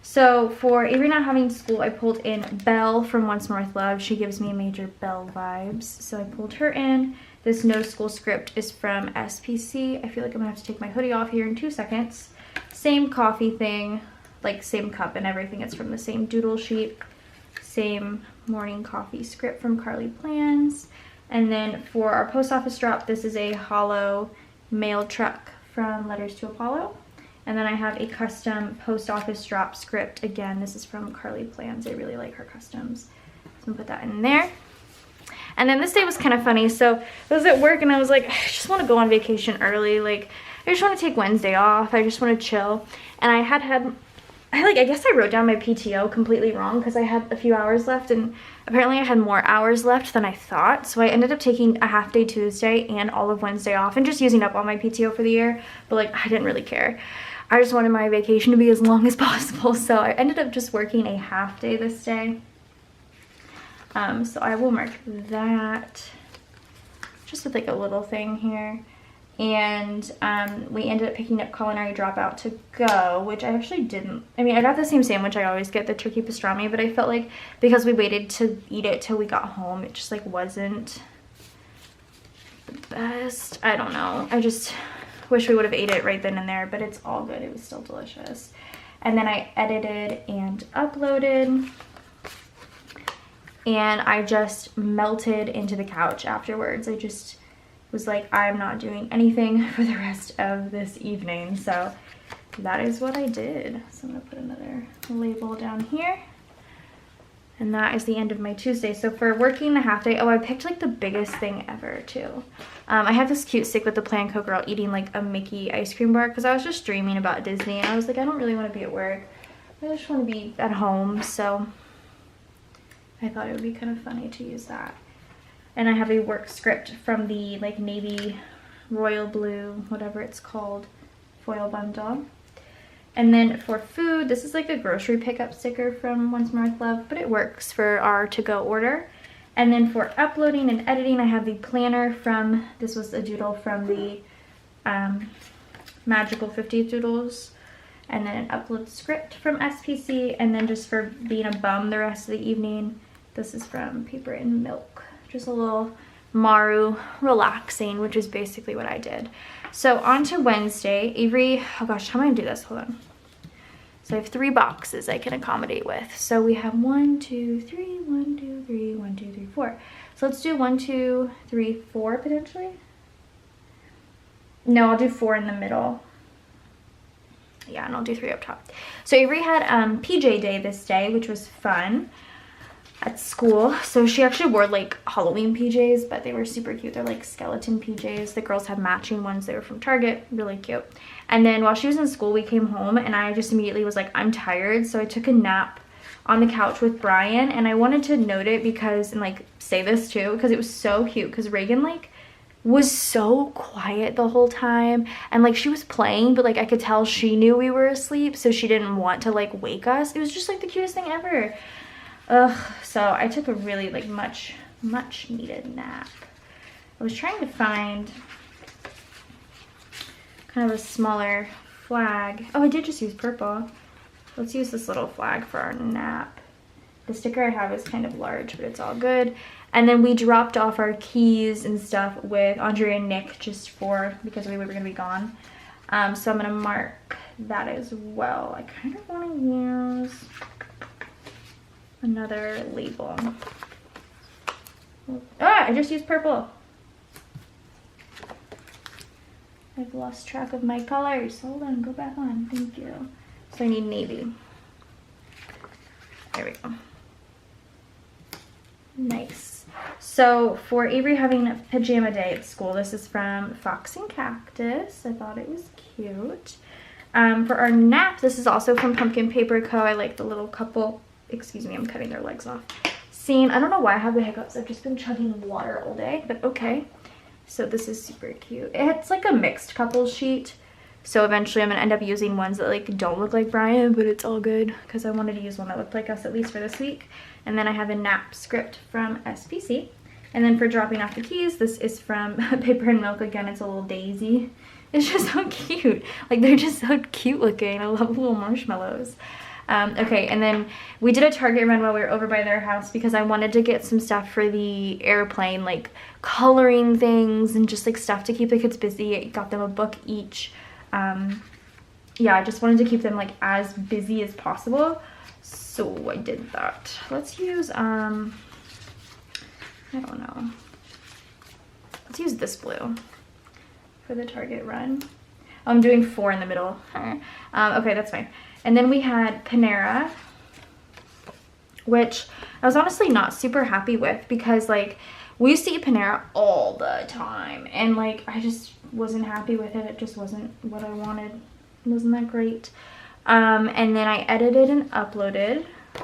So for Avery not having school, I pulled in Belle from Once More with Love. She gives me major Belle vibes. So I pulled her in. This no school script is from SPC. I feel like I'm gonna have to take my hoodie off here in 2 seconds. Same coffee thing, like same cup and everything. It's from the same Doodle Sheet. Same morning coffee script from Carly Plans. And then for our post office drop, this is a hollow mail truck from Letters to Apollo. And then I have a custom post office drop script. Again, this is from Carly Plans. I really like her customs. So I'm gonna put that in there. And then this day was kind of funny. So I was at work and I was like, I just want to go on vacation early. Like, I just want to take Wednesday off. I just want to chill. And I guess I wrote down my PTO completely wrong because I had a few hours left, and apparently I had more hours left than I thought. So I ended up taking a half day Tuesday and all of Wednesday off and just using up all my PTO for the year. But like, I didn't really care. I just wanted my vacation to be as long as possible. So I ended up just working a half day this day. So I will mark that just with like a little thing here. And we ended up picking up Culinary Dropout to go, which I actually didn't. I mean, I got the same sandwich I always get, the turkey pastrami, but I felt like because we waited to eat it till we got home, it just like wasn't the best. I don't know. I just wish we would have ate it right then and there, but it's all good. It was still delicious. And then I edited and uploaded, and I just melted into the couch afterwards. I just was like, I'm not doing anything for the rest of this evening. So that is what I did. So I'm gonna put another label down here. And that is the end of my Tuesday. So for working the half day, oh, I picked like the biggest thing ever too. I have this cute stick with the Planco girl eating like a Mickey ice cream bar because I was just dreaming about Disney and I was like, I don't really want to be at work. I just want to be at home. So I thought it would be kind of funny to use that. And I have a work script from the like navy royal blue, whatever it's called, foil bundle. And then for food, this is like a grocery pickup sticker from Once More with Love, but it works for our to-go order. And then for uploading and editing, I have the planner from, this was a doodle from the Magical 50 Doodles. And then an upload script from SPC. And then just for being a bum the rest of the evening, this is from Paper and Milk. Just a little Maru relaxing, which is basically what I did. So on to Wednesday. Avery, oh gosh, how am I gonna do this? Hold on. So I have 3 boxes I can accommodate with. So we have 1, 2, 3, 1, 2, 3, 1, 2, 3, 4. So let's do 1, 2, 3, 4 potentially. No, I'll do 4 in the middle. Yeah, and I'll do 3 up top. So Avery had PJ day this day, which was fun at school. So she actually wore like Halloween PJs, but they were super cute. They're like skeleton PJs. The girls had matching ones. They were from Target, really cute. And then while she was in school, we came home and I just immediately was like, I'm tired. So I took a nap on the couch with Brian, and I wanted to note it because, and like say this too, because it was so cute, because Reagan like was so quiet the whole time, and like she was playing, but like I could tell she knew we were asleep, so she didn't want to like wake us. It was just like the cutest thing ever. So I took a really like much needed nap. I was trying to find kind of a smaller flag. Oh, I did just use purple. Let's use this little flag for our nap. The sticker I have is kind of large, but it's all good. And then we dropped off our keys and stuff with Andre and Nick just because we were going to be gone. So I'm going to mark that as well. I kind of want to use another label. Ah, I just used purple. I've lost track of my colors. Hold on, go back on. Thank you. So I need navy. There we go. Nice. So for Avery having a pajama day at school, this is from Fox and Cactus. I thought it was cute. For our nap, this is also from Pumpkin Paper Co. I like the little couple, excuse me, I'm cutting their legs off, scene. I don't know why I have the hiccups. I've just been chugging water all day, but okay. So this is super cute. It's like a mixed couple sheet. So eventually I'm going to end up using ones that like don't look like Brian, but it's all good because I wanted to use one that looked like us at least for this week. And then I have a nap script from SPC. And then for dropping off the keys, this is from Paper and Milk. Again, it's a little daisy. It's just so cute. Like they're just so cute looking. I love little marshmallows. Okay, and then we did a Target run while we were over by their house because I wanted to get some stuff for the airplane, like coloring things and just like stuff to keep the kids busy. I got them a book each. Yeah, I just wanted to keep them like as busy as possible, so I did that. Let's use I don't know, let's use this blue for the Target run. I'm doing 4 in the middle. Okay, that's fine. And then we had Panera, which I was honestly not super happy with because like we used to eat Panera all the time and like I just wasn't happy with it. It just wasn't what I wanted. It wasn't that great. And then I edited and uploaded. I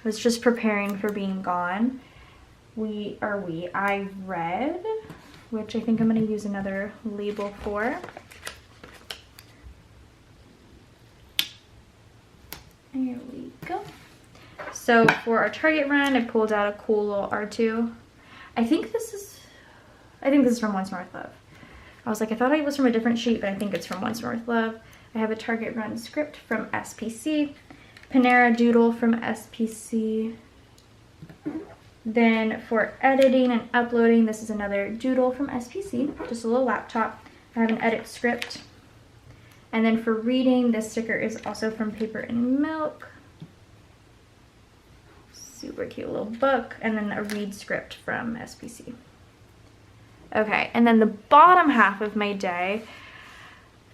was just preparing for being gone. I read, which I think I'm going to use another label for. There we go. So for our Target run, I pulled out a cool little R2. I think this is from Once North Love. I was like, I thought it was from a different sheet, but I think it's from Once North Love. I have a Target run script from SPC, Panera doodle from SPC. Then for editing and uploading, this is another doodle from SPC, just a little laptop. I have an edit script. And then for reading, this sticker is also from Paper and Milk. Super cute little book. And then a read script from SPC. Okay, and then the bottom half of my day,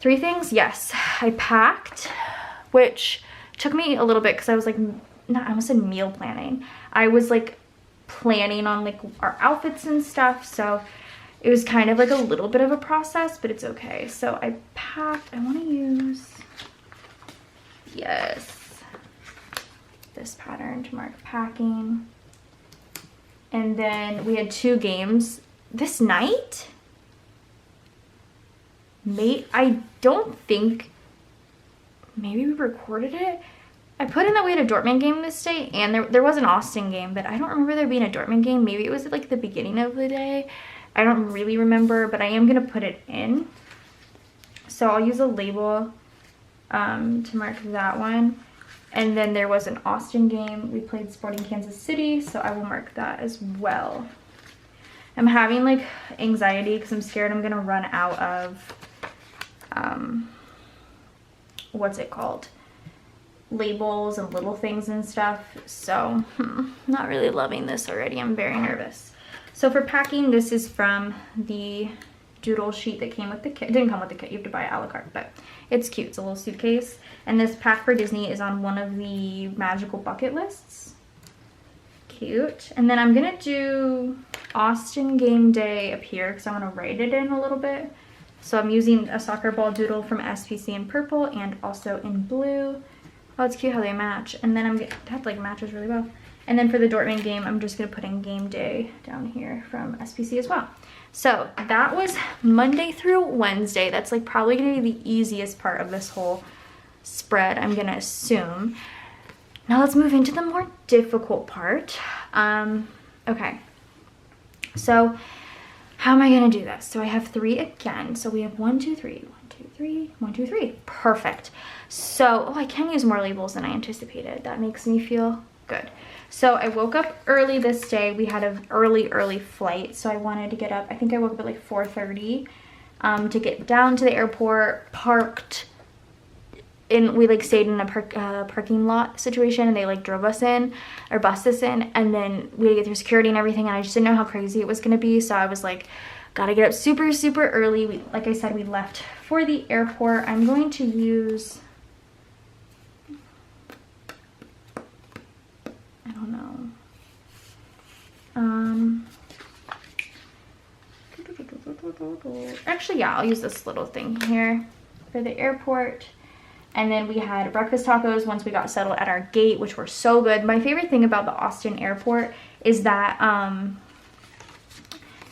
3 things. Yes, I packed, which took me a little bit because I was like, I almost said meal planning. I was like planning on like our outfits and stuff, so it was kind of like a little bit of a process, but it's okay. So I packed, I want to use, yes, this pattern to mark packing. And then we had 2 games this night. I don't think, maybe we recorded it. I put in that we had a Dortmund game this day, and there was an Austin game, but I don't remember there being a Dortmund game. Maybe it was at like the beginning of the day. I don't really remember, but I am going to put it in. So I'll use a label to mark that one. And then there was an Austin game. We played Sporting Kansas City, so I will mark that as well. I'm having like anxiety because I'm scared I'm going to run out of, what's it called? Labels and little things and stuff. So not really loving this already. I'm very nervous. So for packing, this is from the doodle sheet that came with the kit. It didn't come with the kit, you have to buy it a la carte, but it's cute. It's a little suitcase. And this pack for Disney is on one of the magical bucket lists. Cute. And then I'm gonna do Austin game day up here because I want to write it in a little bit. So I'm using a soccer ball doodle from SPC in purple and also in blue. Oh, it's cute how they match. And then that like matches really well. And then for the Dortmund game, I'm just gonna put in game day down here from SPC as well. So that was Monday through Wednesday. That's like probably gonna be the easiest part of this whole spread, I'm gonna assume. Now let's move into the more difficult part. Okay, so how am I gonna do this? So I have 3 again. So we have 1, 2, 3, 1, 2, 3, 1, 2, 3. Perfect. So, oh, I can use more labels than I anticipated. That makes me feel good. So I woke up early this day. We had an early flight. So I wanted to get up, I think I woke up at like 4:30 to get down to the airport, parked. We like stayed in a parking lot situation and they like drove us in or bussed us in, and then we had to get through security and everything, and I just didn't know how crazy it was gonna be. So I was like, gotta get up super early. Like I said, we left for the airport. I'm going to use, I don't know, actually yeah, I'll use this little thing here for the airport. And then we had breakfast tacos once we got settled at our gate, which were so good. My favorite thing about the Austin airport is that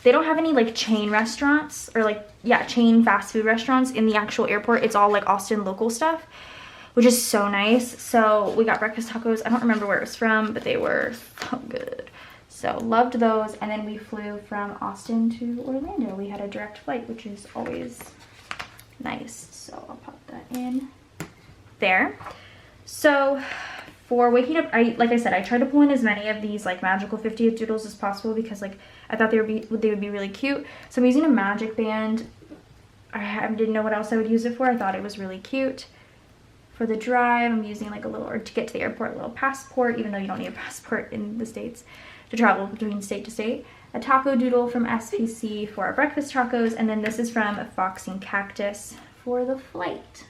they don't have any like chain restaurants or like, yeah, chain fast food restaurants in the actual airport. It's all like Austin local stuff, which is so nice. So we got breakfast tacos. I don't remember where it was from, but they were so good. So loved those. And then we flew from Austin to Orlando. We had a direct flight, which is always nice. So I'll pop that in there. So for waking up, like I said, I tried to pull in as many of these like magical 50th doodles as possible because like I thought they would be really cute. So I'm using a magic band. I didn't know what else I would use it for. I thought it was really cute. For the drive, I'm using like a little, or to get to the airport, a little passport, even though you don't need a passport in the States to travel between state to state. A taco doodle from SPC for our breakfast tacos, and then this is from Fox and Cactus for the flight.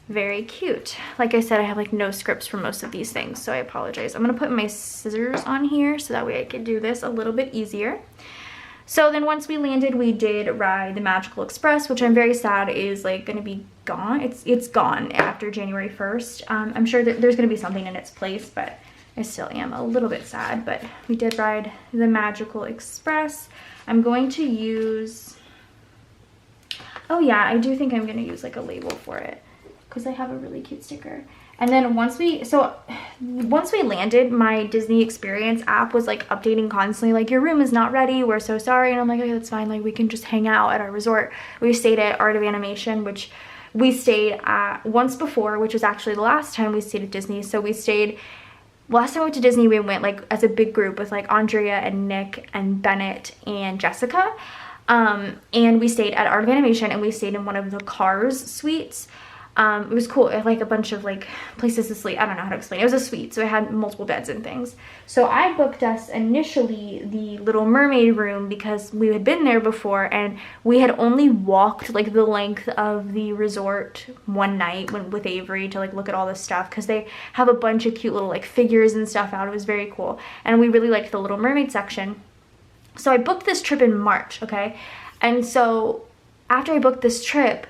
Very cute. Like I said, I have like no scripts for most of these things, so I apologize. I'm gonna put my scissors on here so that way I can do this a little bit easier. So then once we landed, we did ride the Magical Express, which I'm very sad is like gonna be gone. It's gone after January 1st. I'm sure that there's gonna be something in its place, but I still am a little bit sad. But we did ride the Magical Express. I'm going to use, oh yeah, I do think I'm gonna use like a label for it, because I have a really cute sticker. And then once we landed, my Disney Experience app was like updating constantly, like, your room is not ready, we're so sorry. And I'm like, okay, that's fine, like we can just hang out at our resort. We stayed at Art of Animation, which we stayed at once before, which was actually the last time we stayed at Disney. So we stayed, last time we went to Disney, we went like as a big group with like Andrea and Nick and Bennett and Jessica. And we stayed at Art of Animation, and we stayed in one of the Cars suites. It was cool. It had like a bunch of like places to sleep. I don't know how to explain it. It was a suite, so it had multiple beds and things. So I booked us initially the Little Mermaid room because we had been there before, and we had only walked like the length of the resort one night with Avery to like look at all this stuff, because they have a bunch of cute little like figures and stuff out. It was very cool, and we really liked the Little Mermaid section. So I booked this trip in March, okay? And so after I booked this trip,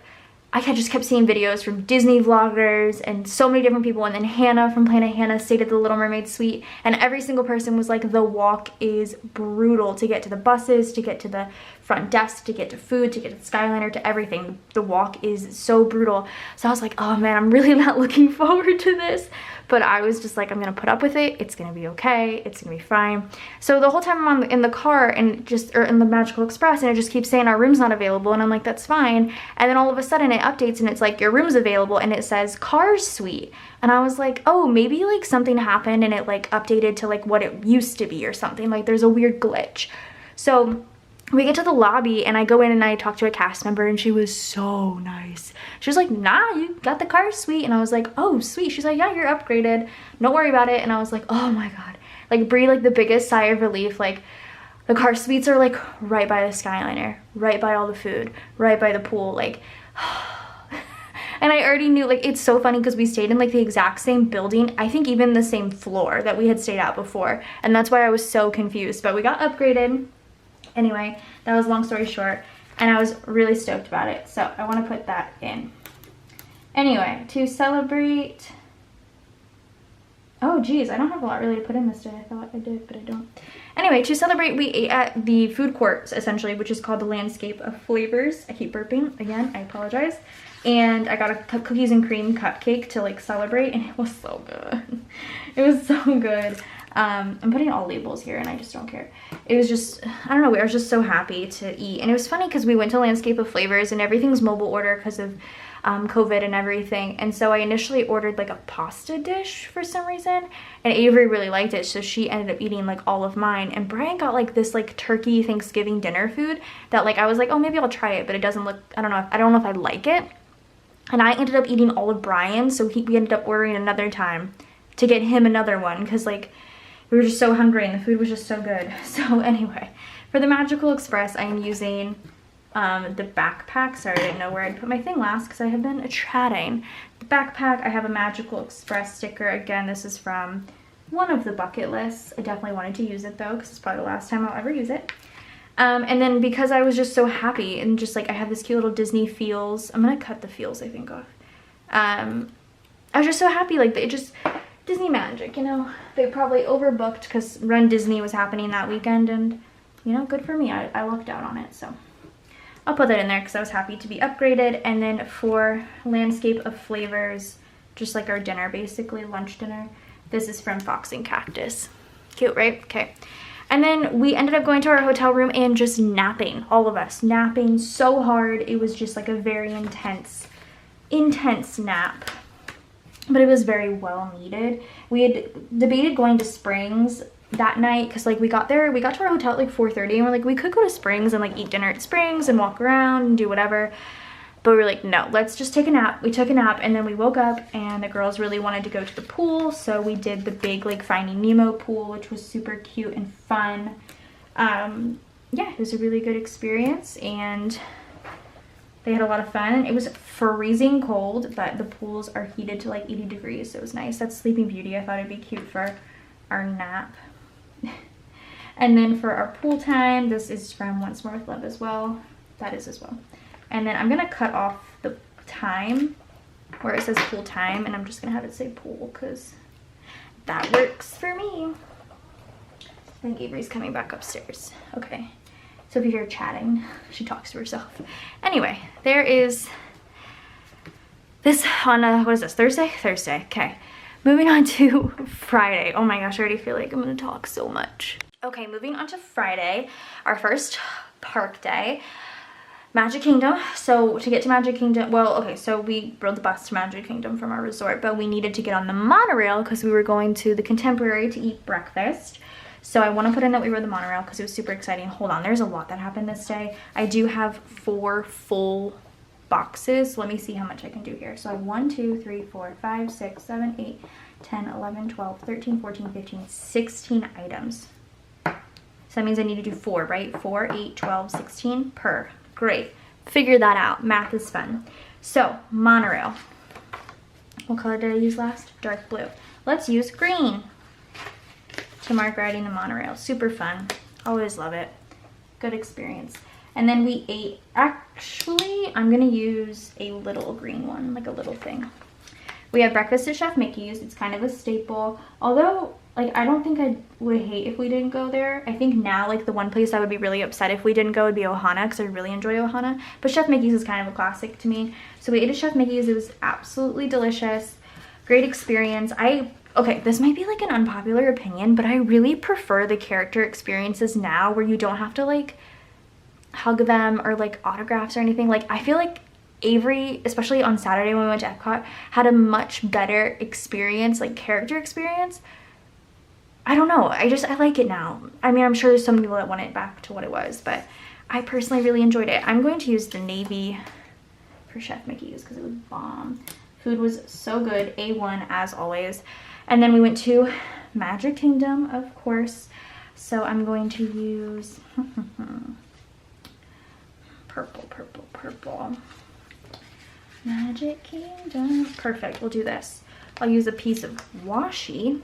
I just kept seeing videos from Disney vloggers and so many different people, and then Hannah from Planet Hannah stayed at the Little Mermaid suite, and every single person was like, the walk is brutal to get to the buses, to get to the front desk, to get to food, to get to the Skyliner, to everything. The walk is so brutal. So I was like, oh man, I'm really not looking forward to this. But I was just like, I'm gonna put up with it. It's gonna be okay. It's gonna be fine. So the whole time I'm in the car and or in the Magical Express, and it just keeps saying our room's not available, and I'm like, that's fine. And then all of a sudden it updates and it's like, your room's available, and it says Cars Suite. And I was like, oh, maybe like something happened and it like updated to like what it used to be or something. Like there's a weird glitch. So we get to the lobby, and I go in and I talk to a cast member, and she was so nice. She was like, nah, you got the Cars Suite. And I was like, oh, sweet. She's like, yeah, you're upgraded. Don't worry about it. And I was like, oh my God. Like breathe like the biggest sigh of relief. Like The car suites are like right by the Skyliner, right by all the food, right by the pool, like and I already knew, like, it's so funny because we stayed in like the exact same building, I think even the same floor that we had stayed at before, and that's why I was so confused. But we got upgraded. Anyway, that was long story short, and I was really stoked about it, so I want to put that in. Anyway, to celebrate, oh geez, I don't have a lot really to put in this day. I thought I did, but I don't. Anyway, to celebrate, we ate at the food court, essentially, which is called the Landscape of Flavors. I keep burping again, I apologize. And I got a cookies and cream cupcake to like celebrate, and it was so good. It was so good. I'm putting all labels here and I just don't care. It was just, I don't know, I was just so happy to eat. And it was funny because we went to Landscape of Flavors and everything's mobile order because of COVID and everything. And so I initially ordered like a pasta dish for some reason, and Avery really liked it, so she ended up eating like all of mine. And Brian got like this like turkey Thanksgiving dinner food that like I was like, oh, maybe I'll try it, but it doesn't look, I don't know if I like it. And I ended up eating all of Brian's, so we ended up ordering another time to get him another one because like we were just so hungry and the food was just so good. So anyway, for the Magical Express, I am using the backpack. Sorry, I didn't know where I'd put my thing last because I have been chatting. The backpack, I have a Magical Express sticker. Again, this is from one of the bucket lists. I definitely wanted to use it though because it's probably the last time I'll ever use it. And then because I was just so happy and just like I have this cute little Disney feels, I'm gonna cut the feels I think off. I was just so happy, like it just, Disney magic, you know. They probably overbooked because Run Disney was happening that weekend, and you know, good for me, I lucked out on it. So I'll put that in there because I was happy to be upgraded. And then for Landscape of Flavors, just like our dinner, basically lunch dinner, this is from Fox and Cactus. Cute, right? Okay. And then we ended up going to our hotel room and just napping, all of us napping so hard. It was just like a very intense nap, but it was very well needed. We had debated going to Springs that night because like we got to our hotel at like 4:30 and we're like, we could go to Springs and like eat dinner at Springs and walk around and do whatever. But we were like, no, let's just take a nap. We took a nap and then we woke up and the girls really wanted to go to the pool. So we did the big like Finding Nemo pool, which was super cute and fun. Yeah, it was a really good experience and they had a lot of fun. It was freezing cold, but the pools are heated to like 80 degrees. So it was nice. That's Sleeping Beauty. I thought it'd be cute for our nap. And then for our pool time, this is from Once More with Love as well. That is as well. And then I'm gonna cut off the time where it says pool time, and I'm just gonna have it say pool because that works for me. I think Avery's coming back upstairs. Okay, so if you hear chatting, she talks to herself. Anyway, there is this on what is this, Thursday? Thursday, okay. Moving on to Friday. Oh my gosh, I already feel like I'm gonna talk so much. Okay, moving on to Friday, our first park day. Magic Kingdom. So to get to Magic Kingdom, well, okay, so we rode the bus to Magic Kingdom from our resort, but we needed to get on the monorail because we were going to the Contemporary to eat breakfast. So I want to put in that we rode the monorail because it was super exciting. Hold on, there's a lot that happened this day. I do have 4 full boxes. So let me see how much I can do here. So I have 1, 2, 3, 4, 5, 6, 7, 8, 10, 11, 12, 13, 14, 15, 16 items. So that means I need to do 4, right? 4, 8, 12, 16 per. Great. Figure that out. Math is fun. So, monorail. What color did I use last? Dark blue. Let's use green to mark riding the monorail. Super fun. Always love it. Good experience. And then we ate, actually, I'm going to use a little green one, like a little thing. We had breakfast at Chef Mickey's. It's kind of a staple. Although, like, I don't think I would hate if we didn't go there. I think now, like, the one place I would be really upset if we didn't go would be Ohana because I really enjoy Ohana. But Chef Mickey's is kind of a classic to me. So we ate at Chef Mickey's. It was absolutely delicious. Great experience. Okay, this might be like an unpopular opinion, but I really prefer the character experiences now where you don't have to, like, hug them or, like, autographs or anything. Like, I feel like Avery, especially on Saturday when we went to Epcot, had a much better experience, like character experience. I don't know, I like it now. I mean, I'm sure there's some people that want it back to what it was, but I personally really enjoyed it. I'm going to use the navy for Chef Mickey's because it was bomb. Food was so good, A1 as always. And then we went to Magic Kingdom, of course. So I'm going to use purple, purple, purple. Magic Kingdom. Perfect, we'll do this. I'll use a piece of washi.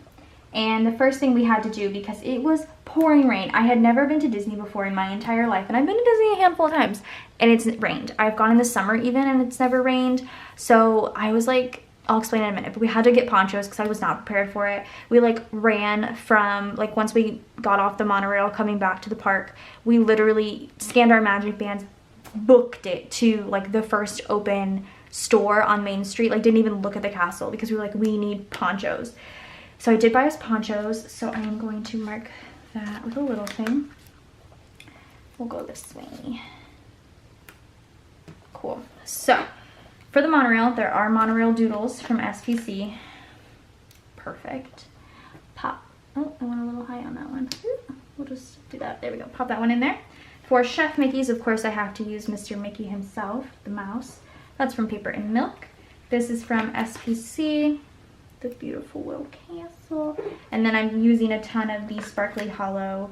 And the first thing we had to do, because it was pouring rain. I had never been to Disney before in my entire life, and I've been to Disney a handful of times, and it's rained. I've gone in the summer even, and it's never rained. So I was like, I'll explain in a minute, but we had to get ponchos because I was not prepared for it. We like ran from, like once we got off the monorail coming back to the park, we literally scanned our magic bands, booked it to like the first open store on Main Street, like didn't even look at the castle because we were like, we need ponchos. So I did buy us ponchos, so I am going to mark that with a little thing. We'll go this way. Cool. So for the monorail, there are monorail doodles from SPC. Perfect. Pop. Oh, I went a little high on that one. We'll just do that. There we go. Pop that one in there. For Chef Mickey's, of course, I have to use Mr. Mickey himself, the mouse. That's from Paper and Milk. This is from SPC. The beautiful little castle. And then I'm using a ton of the Sparkly Hollow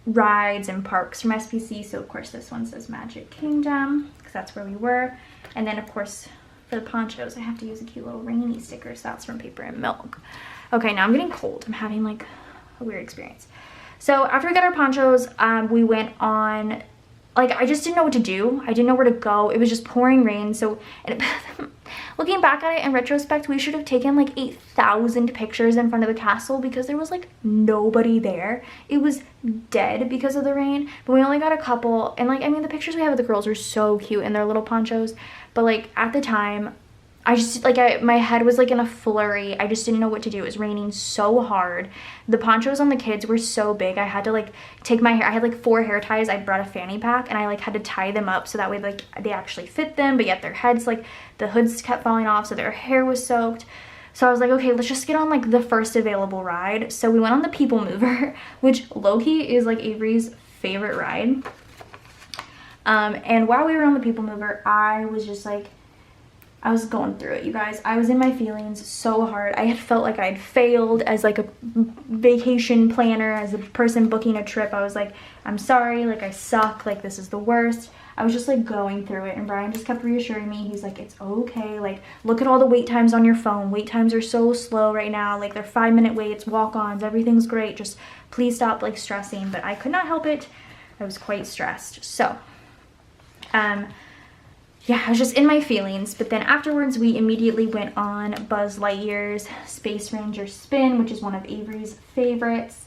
rides and parks from SPC. So of course this one says Magic Kingdom because that's where we were. And then of course for the ponchos I have to use a cute little rainy sticker. So that's from Paper and Milk. Okay, now I'm getting cold. I'm having like a weird experience. So after we got our ponchos, we went on, like I just didn't know what to do. I didn't know where to go. It was just pouring rain. So looking back at it in retrospect, we should have taken like 8,000 pictures in front of the castle because there was like nobody there. It was dead because of the rain, but we only got a couple. And like, I mean, the pictures we have of the girls were so cute in their little ponchos, but like at the time, I just like, my head was like in a flurry. I just didn't know what to do. It was raining so hard. The ponchos on the kids were so big. I had to like take my hair. I had like 4 hair ties. I brought a fanny pack and I like had to tie them up so that way like they actually fit them, but yet their heads, like the hoods kept falling off, so their hair was soaked. So I was like, okay, let's just get on like the first available ride. So we went on the People Mover, which low-key is like Avery's favorite ride. And while we were on the People Mover, I was just like, I was going through it, you guys. I was in my feelings so hard. I had felt like I had failed as like a vacation planner, as a person booking a trip. I was like, I'm sorry, like I suck, like this is the worst. I was just like going through it, and Brian just kept reassuring me. He's like, it's okay, like look at all the wait times on your phone. Wait times are so slow right now, like they're 5-minute waits, walk-ons, everything's great. Just please stop like stressing. But I could not help it. I was quite stressed. So yeah, I was just in my feelings. But then afterwards, we immediately went on Buzz Lightyear's Space Ranger Spin, which is one of Avery's favorites.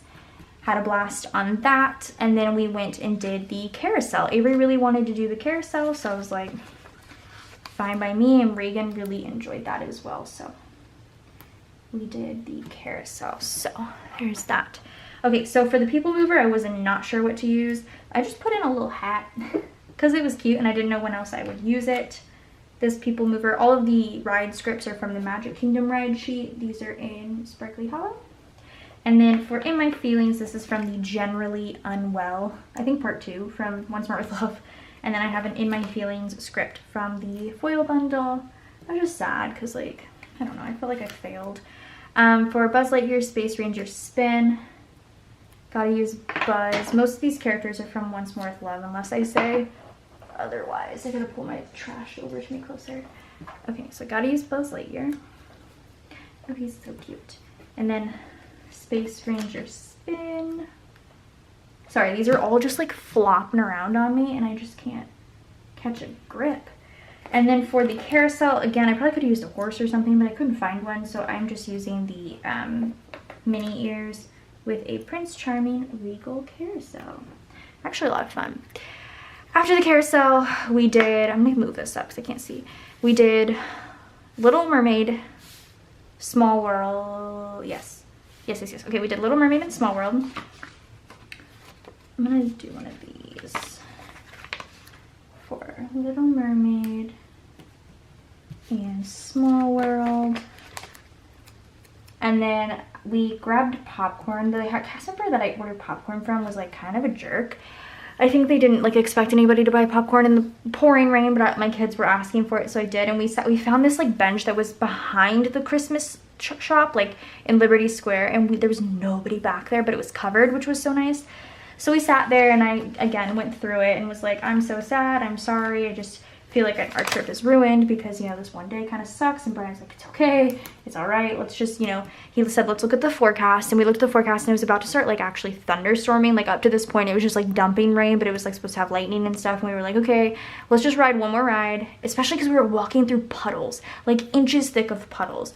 Had a blast on that. And then we went and did the carousel. Avery really wanted to do the carousel, so I was like, fine by me. And Reagan really enjoyed that as well. So we did the carousel. So there's that. Okay, so for the People Mover, I was not sure what to use. I just put in a little hat because it was cute and I didn't know when else I would use it. This People Mover, all of the ride scripts are from the Magic Kingdom ride sheet. These are in Sparkly Hollow. And then for In My Feelings, this is from the Generally Unwell, I think part 2 from One Smart with Love. And then I have an In My Feelings script from the foil bundle. I was just sad because like, I don't know, I felt like I failed. For Buzz Lightyear Space Ranger Spin, gotta use Buzz. Most of these characters are from Once More with Love, unless I say otherwise. I gotta pull my trash over to me closer. Okay, so I gotta use Buzz Lightyear. Oh, he's so cute. And then Space Ranger Spin. Sorry, these are all just like flopping around on me and I just can't catch a grip. And then for the carousel, again, I probably could have used a horse or something, but I couldn't find one, so I'm just using the mini ears with a Prince Charming Regal carousel. Actually a lot of fun. After the carousel, we did, I'm gonna move this up because I can't see. We did Little Mermaid, Small World, yes. Okay, we did Little Mermaid and Small World. I'm gonna do one of these for Little Mermaid and Small World. And then we grabbed popcorn. The cast member that I ordered popcorn from was like kind of a jerk. I think they didn't like expect anybody to buy popcorn in the pouring rain, but my kids were asking for it, so I did. And we found this like bench that was behind the Christmas shop, like in Liberty Square, and there was nobody back there, but it was covered, which was so nice. So we sat there, and I again went through it and was like, I'm so sad, I'm sorry, I just feel like our trip is ruined because, you know, this one day kind of sucks. And Brian's like, it's okay, it's all right, let's just, you know, he said, let's look at the forecast. And we looked at the forecast, and it was about to start like actually thunderstorming. Like up to this point it was just like dumping rain, but it was like supposed to have lightning and stuff. And we were like, okay, let's just ride one more ride, especially because we were walking through puddles, like inches thick of puddles.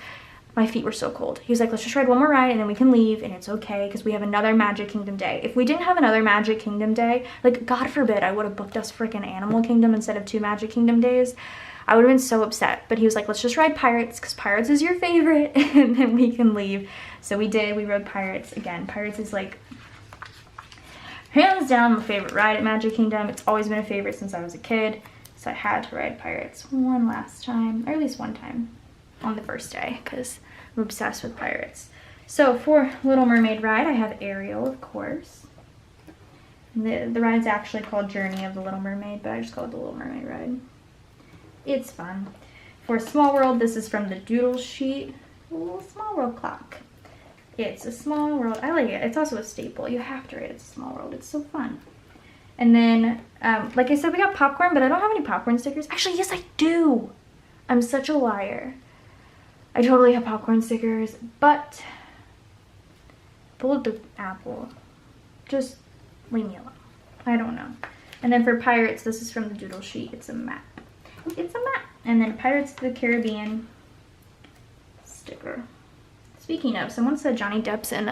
My feet were so cold. He was like, let's just ride one more ride and then we can leave, and it's okay because we have another Magic Kingdom day. If we didn't have another Magic Kingdom day, like God forbid I would have booked us freaking Animal Kingdom instead of 2 Magic Kingdom days, I would have been so upset. But he was like, let's just ride Pirates because Pirates is your favorite and then we can leave. So we did. We rode Pirates. Again, Pirates is like hands down my favorite ride at Magic Kingdom. It's always been a favorite since I was a kid. So I had to ride Pirates one last time, or at least one time on the first day because I'm obsessed with Pirates. So for Little Mermaid ride, I have Ariel, of course. The ride's actually called Journey of the Little Mermaid, but I just call it the Little Mermaid ride. It's fun. For Small World, this is from the doodle sheet. A little Small World clock. It's a Small World. I like it. It's also a staple. You have to ride It's a Small World. It's so fun. And then, like I said, we got popcorn, but I don't have any popcorn stickers. Actually, yes, I do. I'm such a liar. I totally have popcorn stickers, but pulled the apple. Just leave me alone. I don't know. And then for Pirates, this is from the doodle sheet. It's a map. It's a map. And then Pirates of the Caribbean sticker. Speaking of, someone said Johnny Depp's in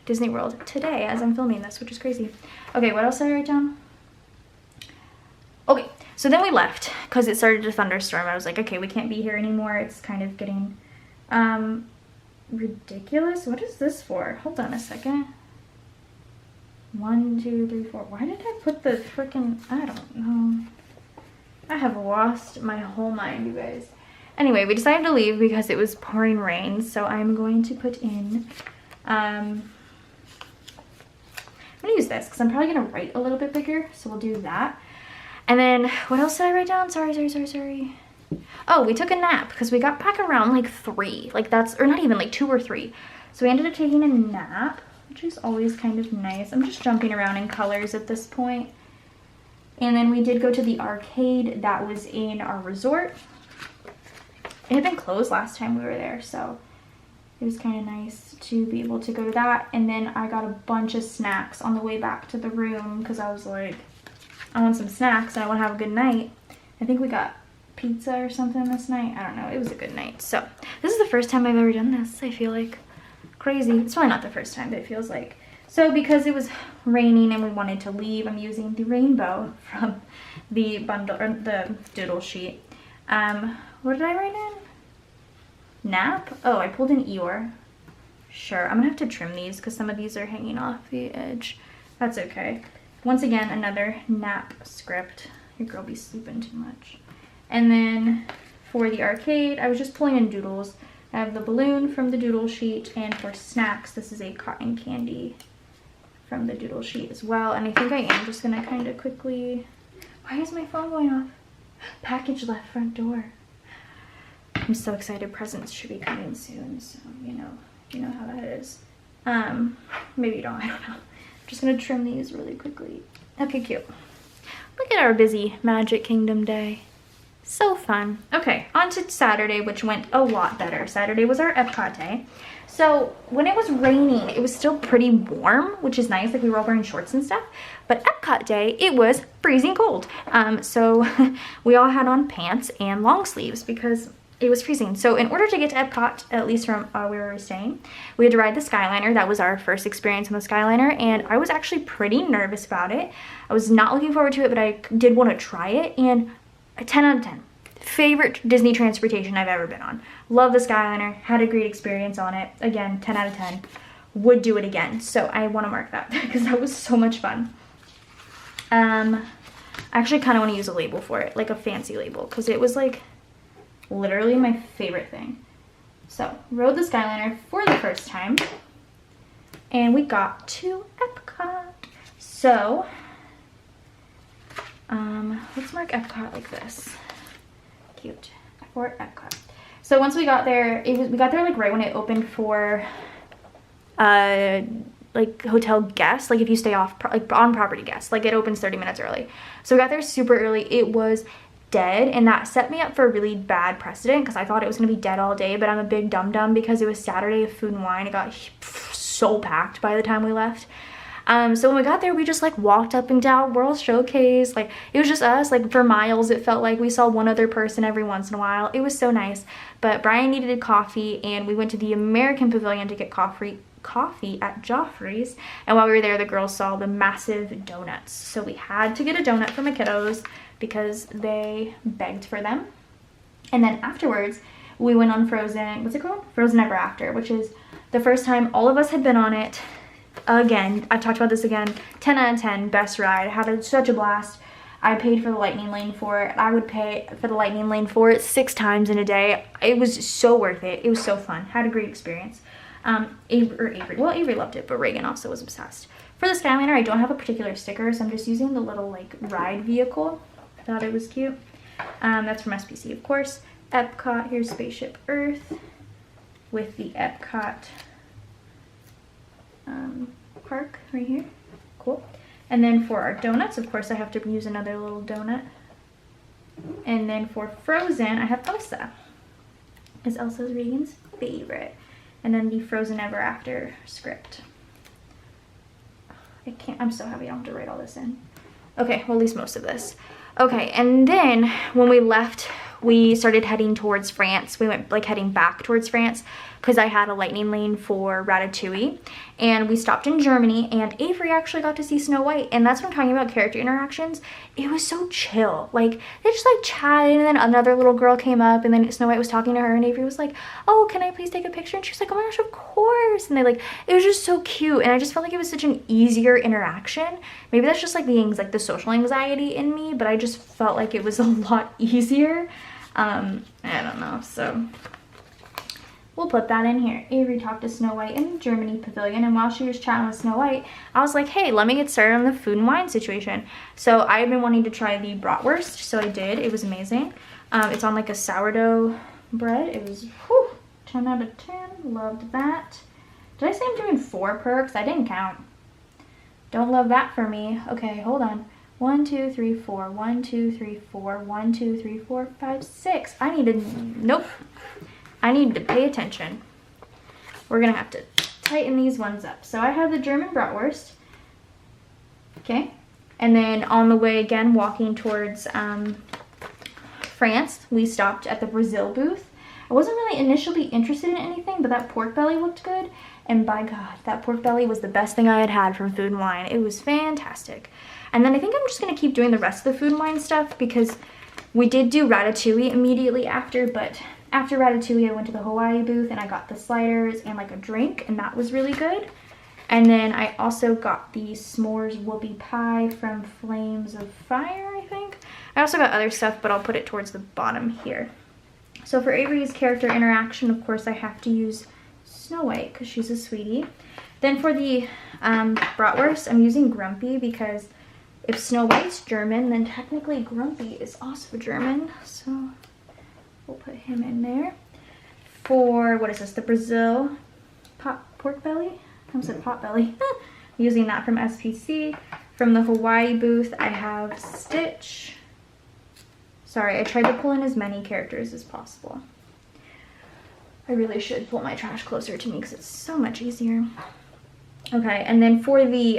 Disney World today as I'm filming this, which is crazy. Okay, what else did I write down? Okay, so then we left because it started to thunderstorm. I was like, okay, we can't be here anymore. It's kind of getting ridiculous. What is this for? Hold on a second. 1, 2, 3, 4. Why did I put the freaking, I don't know. I have lost my whole mind, you guys. Anyway, we decided to leave because it was pouring rain. So I'm going to put in, I'm gonna use this because I'm probably gonna write a little bit bigger. So we'll do that. And then what else did I write down? Sorry. Oh, we took a nap because we got back around like 3. Like that's, or not even like 2 or 3. So we ended up taking a nap, which is always kind of nice. I'm just jumping around in colors at this point. And then we did go to the arcade that was in our resort. It had been closed last time we were there, so it was kind of nice to be able to go to that. And then I got a bunch of snacks on the way back to the room because I was like, I want some snacks and I want to have a good night. I think we got pizza or something this night. I don't know. It was a good night. So this is the first time I've ever done this. I feel like crazy. It's probably not the first time, but it feels like. So because it was raining and we wanted to leave, I'm using the rainbow from the bundle or the doodle sheet. What did I write in? Nap? Oh, I pulled an Eeyore. Sure. I'm gonna have to trim these because some of these are hanging off the edge. That's okay. Once again, another nap script. Your girl be sleeping too much. And then for the arcade, I was just pulling in doodles. I have the balloon from the doodle sheet, and for snacks, this is a cotton candy from the doodle sheet as well. And I think I am just gonna kind of quickly, why is my phone going off? Package left front door. I'm so excited. Presents should be coming soon, so you know how that is. Maybe you don't, I don't know. Just gonna trim these really quickly. Okay, cute. Look at our busy Magic Kingdom day. So fun. Okay, on to Saturday, which went a lot better. Saturday was our Epcot day. So when it was raining, it was still pretty warm, which is nice. Like we were all wearing shorts and stuff. But Epcot day, it was freezing cold. So we all had on pants and long sleeves because it was freezing. So in order to get to Epcot, at least from where we were staying, we had to ride the Skyliner. That was our first experience on the Skyliner, and I was actually pretty nervous about it. I was not looking forward to it, but I did want to try it, and a 10 out of 10. Favorite Disney transportation I've ever been on. Love the Skyliner, had a great experience on it. Again, 10 out of 10. Would do it again. So I want to mark that because that was so much fun. I actually kind of want to use a label for it, like a fancy label, because it was like literally my favorite thing. So rode the Skyliner for the first time and we got to Epcot. So Let's mark Epcot like this. Cute. For Epcot. So once we got there, we got there like right when it opened for like hotel guests, like if you stay off like on property guests, like it opens 30 minutes early. So we got there super early. It was dead, and that set me up for a really bad precedent because I thought it was gonna be dead all day, but I'm a big dum-dum because it was Saturday of Food and Wine. It got so packed by the time we left. So when we got there, we just like walked up and down World Showcase. Like it was just us, like for miles. It felt like we saw one other person every once in a while. It was so nice. But Brian needed coffee, and we went to the American Pavilion to get coffee at Joffrey's. And while we were there, the girls saw the massive donuts. So we had to get a donut for my kiddos because they begged for them. And then afterwards, we went on Frozen, what's it called? Frozen Ever After, which is the first time all of us had been on it. Again, I talked about this again, 10 out of 10, best ride. I had such a blast. I paid for the lightning lane for it. I would pay for the lightning lane for it 6 times in a day. It was so worth it. It was so fun. Had a great experience. Avery loved it, but Reagan also was obsessed. For the Skyliner, I don't have a particular sticker, so I'm just using the little like ride vehicle. I thought it was cute. That's from SPC, of course. Epcot, here's Spaceship Earth with the Epcot park right here. Cool. And then for our donuts, of course, I have to use another little donut. And then for Frozen, I have Elsa. Because Elsa's Reagan's favorite. And then the Frozen Ever After script. I'm so happy I don't have to write all this in. Okay, well, at least most of this. Okay, and then when we left, we started heading towards France. We went like heading back towards France because I had a lightning lane for Ratatouille, and we stopped in Germany, and Avery actually got to see Snow White. And that's what I'm talking about, character interactions. It was so chill. Like they just like chatted, and then another little girl came up, and then Snow White was talking to her, and Avery was like, oh, can I please take a picture? And she was like, oh my gosh, of course. And they like, it was just so cute, and I just felt like it was such an easier interaction. Maybe that's just like the social anxiety in me, but I just felt like it was a lot easier. I don't know, so we'll put that in here. Avery talked to Snow White in the Germany pavilion, and while she was chatting with Snow White, I was like, hey, let me get started on the food and wine situation. So I had been wanting to try the bratwurst, so I did. It was amazing. It's on like a sourdough bread. It was 10 out of 10. Loved that. Did I say I'm doing 4 perks? I didn't count. Don't love that for me. Okay, hold on. 1, 2, 3, 4. 1, 2, 3, 4. 1, 2, 3, 4, 5, 6. I need to pay attention. We're gonna have to tighten these ones up. So I have the German bratwurst. Okay. And then on the way again, walking towards France, we stopped at the Brazil booth. I wasn't really initially interested in anything, but that pork belly looked good. And by God, that pork belly was the best thing I had from Food and Wine. It was fantastic. And then I think I'm just going to keep doing the rest of the Food and Wine stuff because we did do Ratatouille immediately after, but after Ratatouille, I went to the Hawaii booth and I got the sliders and like a drink, and that was really good. And then I also got the s'mores whoopie pie from Flames of Fire, I think. I also got other stuff, but I'll put it towards the bottom here. So for Avery's character interaction, of course, I have to use Snow White because she's a sweetie. Then for the bratwurst, I'm using Grumpy because if Snow White's German, then technically Grumpy is also German. So we'll put him in there. For, what is this, the Brazil pork belly? I almost said pot belly. I'm using that from SPC. From the Hawaii booth, I have Stitch. Sorry, I tried to pull in as many characters as possible. I really should pull my trash closer to me because it's so much easier. Okay, and then for the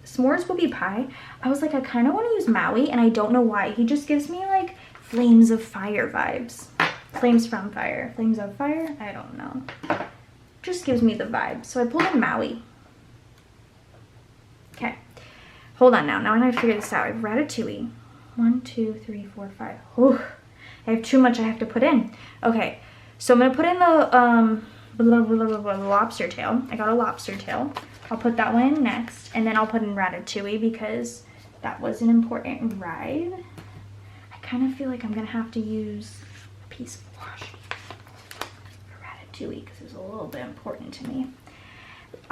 s'mores whoopie pie, I was like, I kind of want to use Maui, and I don't know why. He just gives me like Flames of Fire vibes. Flames from Fire. Flames of Fire? I don't know. Just gives me the vibe. So I pulled in Maui. Okay. Hold on now. Now I have to figure this out. I have Ratatouille. 1, 2, 3, 4, 5. Whew. I have too much I have to put in. Okay. So I'm going to put in the lobster tail. I got a lobster tail. I'll put that one in next. And then I'll put in Ratatouille because that was an important ride. I kind of feel like I'm going to have to use a piece of washi for Ratatouille because it was a little bit important to me.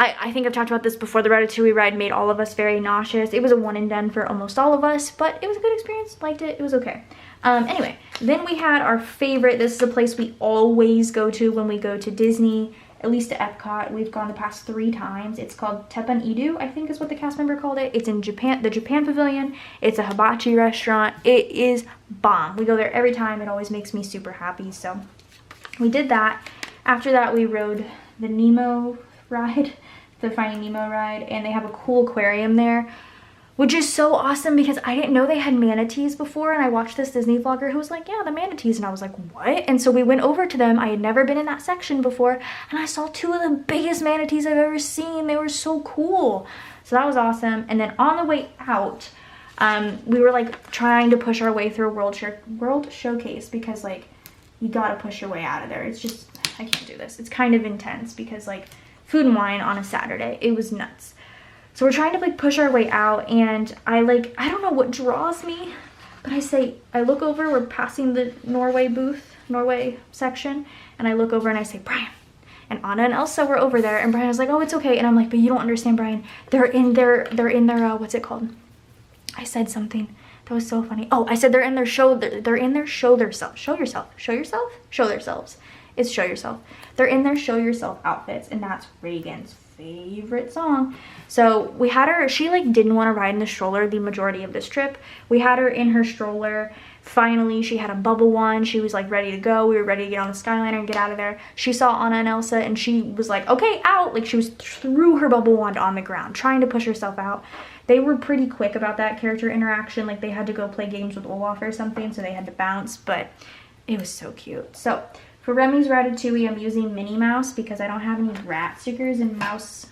I think I've talked about this before. The Ratatouille ride made all of us very nauseous. It was a one and done for almost all of us, but it was a good experience. Liked it. It was okay. Anyway, then we had our favorite. This is a place we always go to when we go to Disney, at least to Epcot. We've gone the past 3 times. It's called Teppan Edu, I think is what the cast member called it. It's in Japan, the Japan Pavilion. It's a hibachi restaurant. It is bomb. We go there every time. It always makes me super happy. So we did that. After that, we rode the Nemo ride, the Finding Nemo ride, and they have a cool aquarium there, which is so awesome because I didn't know they had manatees before, and I watched this Disney vlogger who was like, yeah, the manatees, and I was like, what? And so we went over to them. I had never been in that section before, and I saw 2 of the biggest manatees I've ever seen. They were so cool. So that was awesome. And then on the way out, we were like trying to push our way through a World Showcase because like you gotta push your way out of there. It's just, I can't do this. It's kind of intense because like food and wine on a Saturday, it was nuts. So we're trying to like push our way out, and I don't know what draws me, but I look over, we're passing the Norway section, and I look over and I say, Brian. And Anna and Elsa were over there, and Brian was like, oh, it's okay. And I'm like, but you don't understand, Brian. They're in their what's it called? I said something that was so funny. Oh, I said they're in their show themselves. It's show yourself. They're in their show yourself outfits, and that's Reagan's favorite song. So we had her, she like didn't want to ride in the stroller the majority of this trip. We had her in her stroller. Finally, she had a bubble one. She was like ready to go. We were ready to get on the Skyliner and get out of there. She saw Anna and Elsa, and she was like, okay, out. Like she was threw her bubble wand on the ground, trying to push herself out. They were pretty quick about that character interaction. Like they had to go play games with Olaf or something, so they had to bounce, but it was so cute. So for Remy's Ratatouille, I'm using Minnie Mouse because I don't have any rat stickers, and mouse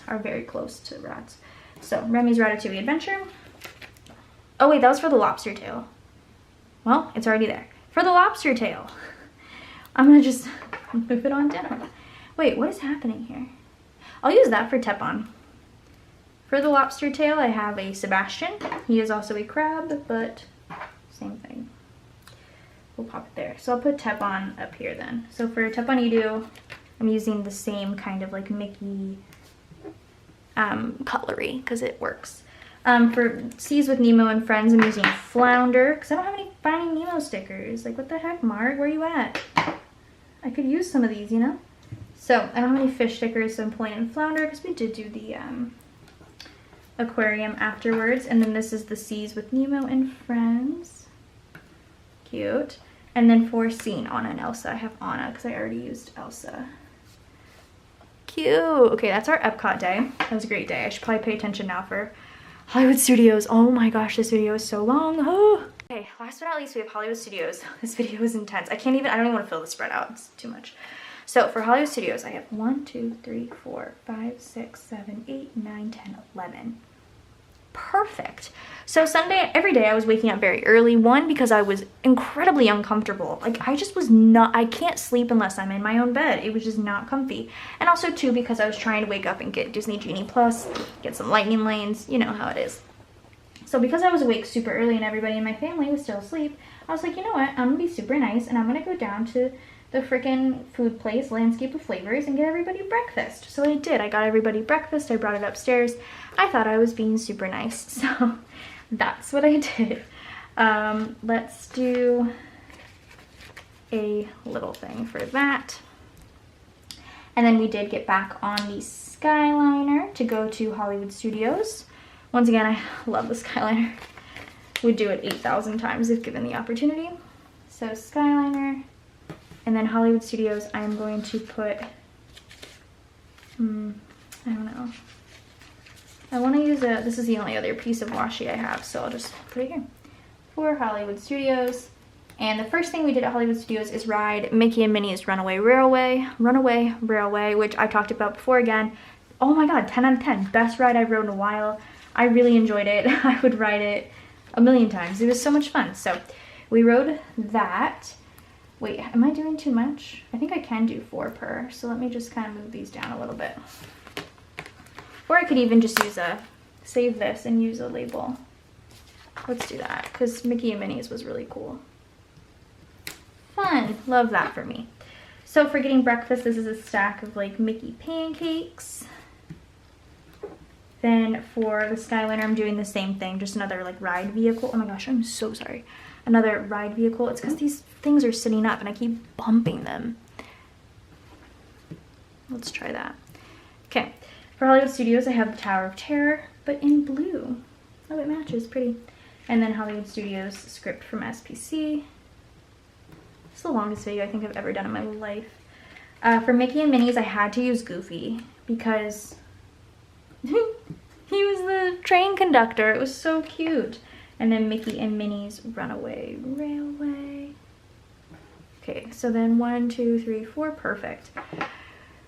are very close to rats. So Remy's Ratatouille Adventure. Oh wait, that was for the lobster tail. Well, it's already there. For the lobster tail, I'm gonna just move it on down. Wait, what is happening here? I'll use that for Teppan. For the lobster tail, I have a Sebastian. He is also a crab, but same thing. We'll pop it there. So I'll put Teppan up here then. So for Teppan Edu, I'm using the same kind of like Mickey cutlery because it works. For Seas with Nemo and Friends, I'm using Flounder because I don't have any Finding Nemo stickers. Like, what the heck, Marg? Where are you at? I could use some of these, you know? So I don't have any fish stickers, so I'm pulling in Flounder because we did do the aquarium afterwards. And then this is the Seas with Nemo and Friends. Cute. And then for Scene, Anna and Elsa, I have Anna because I already used Elsa. Cute. Okay, that's our Epcot day. That was a great day. I should probably pay attention now for Hollywood Studios. Oh my gosh, this video is so long. Oh. Okay, last but not least, we have Hollywood Studios. This video is intense. I don't even want to fill the spread out. It's too much. So for Hollywood Studios, I have 1, 2, 3, 4, 5, 6, 7, 8, 9, 10, 11. Perfect. So Sunday, every day I was waking up very early. 1, because I was incredibly uncomfortable. Like I can't sleep unless I'm in my own bed. It was just not comfy. And also 2, because I was trying to wake up and get Disney Genie Plus, get some lightning lanes, you know how it is. So because I was awake super early and everybody in my family was still asleep, I was like, you know what, I'm gonna be super nice and I'm gonna go down to the freaking food place, Landscape of Flavors, and get everybody breakfast. So I did. I got everybody breakfast. I brought it upstairs. I thought I was being super nice. So that's what I did. Let's do a little thing for that. And then we did get back on the Skyliner to go to Hollywood Studios. Once again, I love the Skyliner. Would do it 8,000 times if given the opportunity. So Skyliner. And then Hollywood Studios, I'm going to put, I don't know. I want to use this is the only other piece of washi I have, so I'll just put it here. For Hollywood Studios. And the first thing we did at Hollywood Studios is ride Mickey and Minnie's Runaway Railway, which I talked about before again. Oh my god, 10 out of 10. Best ride I've rode in a while. I really enjoyed it. I would ride it a million times. It was so much fun. So we rode that. Wait, am I doing too much? I think I can do 4 per, so let me just kind of move these down a little bit. Or I could even just save this and use a label. Let's do that, because Mickey and Minnie's was really cool. Fun, love that for me. So for getting breakfast, this is a stack of like Mickey pancakes. Then for the Skyliner, I'm doing the same thing, just another like ride vehicle. Oh my gosh, I'm so sorry. Another ride vehicle. It's because these things are sitting up and I keep bumping them. Let's try that. Okay, for Hollywood Studios, I have the Tower of Terror, but in blue. Oh, it matches, pretty. And then Hollywood Studios script from SPC. It's the longest video I think I've ever done in my life. For Mickey and Minnie's, I had to use Goofy because he was the train conductor. It was so cute. And then Mickey and Minnie's Runaway Railway. Okay, so then 1, 2, 3, 4, perfect.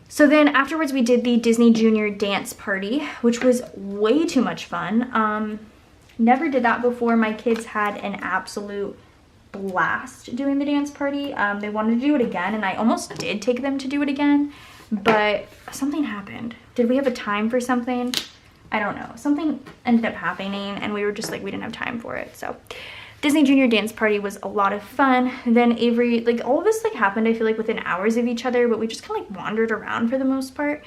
So then afterwards we did the Disney Junior dance party, which was way too much fun. Never did that before. My kids had an absolute blast doing the dance party. They wanted to do it again, and I almost did take them to do it again, but something happened. Did we have a time for something? I don't know. Something ended up happening, and we were just like, we didn't have time for it. So Disney Junior dance party was a lot of fun. Then Avery, like all of this like happened, I feel like within hours of each other, but we just kind of like wandered around for the most part.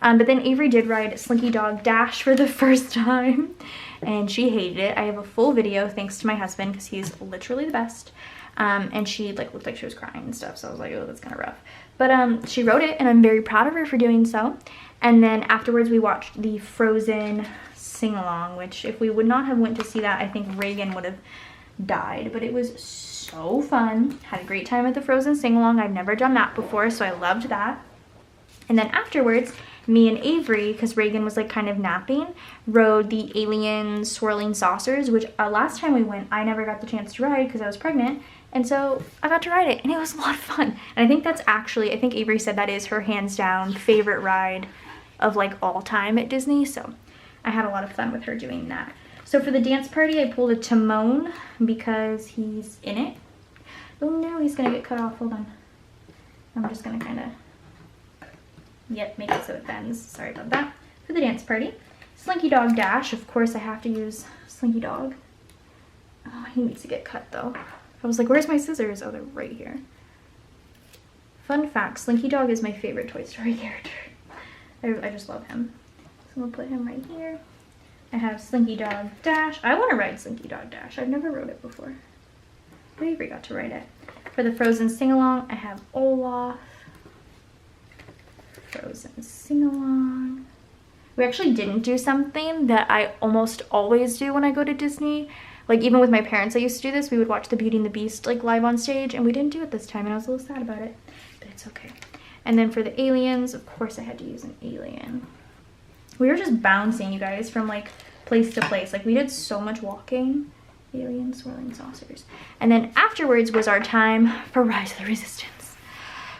But then Avery did ride Slinky Dog Dash for the first time, and she hated it. I have a full video thanks to my husband because he's literally the best. And she like looked like she was crying and stuff, so I was like, oh, that's kind of rough. But she rode it, and I'm very proud of her for doing so. And then afterwards we watched the Frozen sing-along, which if we would not have went to see that, I think Reagan would have died. But it was so fun. Had a great time at the Frozen sing-along. I've never done that before, so I loved that. And then afterwards, me and Avery, because Reagan was like kind of napping, rode the Alien Swirling Saucers, which last time we went, I never got the chance to ride because I was pregnant. And so I got to ride it, and it was a lot of fun. And I think that's actually, I think Avery said that is her hands down favorite ride of like all time at Disney. So I had a lot of fun with her doing that. So for the dance party, I pulled a Timon because he's in it. Oh no, he's gonna get cut off, hold on. I'm just gonna kind of, yep, make it so it bends. Sorry about that. For the dance party, Slinky Dog Dash, of course I have to use Slinky Dog. Oh, he needs to get cut though. I was like, where's my scissors? Oh, they're right here. Fun fact, Slinky Dog is my favorite Toy Story character. I just love him. So I'm gonna put him right here. I have Slinky Dog Dash. I want to ride Slinky Dog Dash. I've never rode it before. But Avery got to ride it. For the Frozen sing-along, I have Olaf. Frozen sing-along. We actually didn't do something that I almost always do when I go to Disney. Like even with my parents, I used to do this. We would watch the Beauty and the Beast like live on stage, and we didn't do it this time, and I was a little sad about it, but it's okay. And then for the aliens, of course I had to use an alien. We were just bouncing, you guys, from like place to place. Like we did so much walking. Alien Swirling Saucers. And then afterwards was our time for Rise of the Resistance.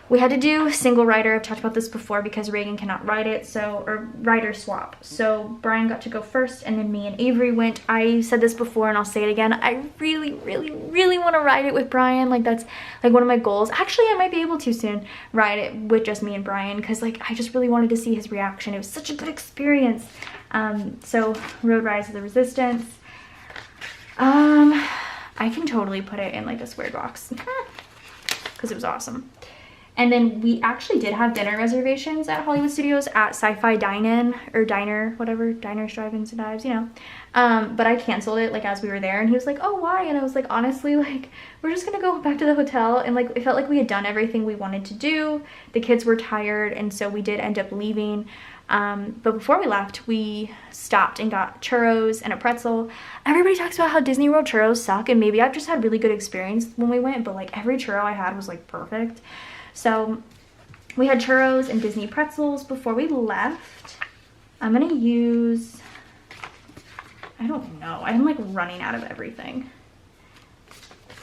We had to do single rider. I've talked about this before because Reagan cannot ride it, so, or rider swap. So Brian got to go first, and then me and Avery went. I said this before and I'll say it again. I really, really, really want to ride it with Brian. Like that's like one of my goals. Actually, I might be able to soon ride it with just me and Brian because like I just really wanted to see his reaction. It was such a good experience. So rode Rise of the Resistance. I can totally put it in like a square box because it was awesome. And then we actually did have dinner reservations at Hollywood Studios at Sci-Fi Dine-In or Diner, whatever, Diners, Drive-Ins, and Dives, you know. But I canceled it like as we were there, and he was like, oh, why? And I was like, honestly, like we're just gonna go back to the hotel, and like it felt like we had done everything we wanted to do. The kids were tired, and so we did end up leaving. But before we left, we stopped and got churros and a pretzel. Everybody talks about how Disney World churros suck, and maybe I've just had really good experience when we went, but like every churro I had was like perfect. So we had churros and Disney pretzels before we left. I'm gonna use, I don't know, I'm like running out of everything.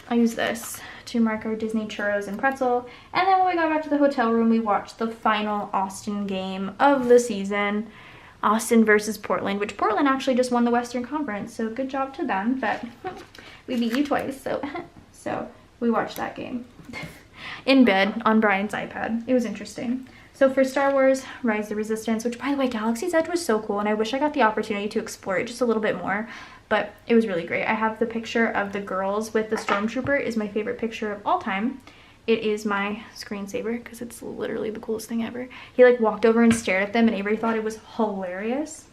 I'll use this to mark our Disney churros and pretzel. And then when we got back to the hotel room, we watched the final Austin game of the season. Austin versus Portland, which Portland actually just won the Western Conference, so good job to them, but we beat you twice, so we watched that game in bed on Brian's iPad. It was interesting. So for Star Wars, Rise of the Resistance, which by the way, Galaxy's Edge was so cool, and I wish I got the opportunity to explore it just a little bit more, but it was really great. I have the picture of the girls with the Stormtrooper, is my favorite picture of all time. It is my screensaver because it's literally the coolest thing ever. He like walked over and stared at them and Avery thought it was hilarious.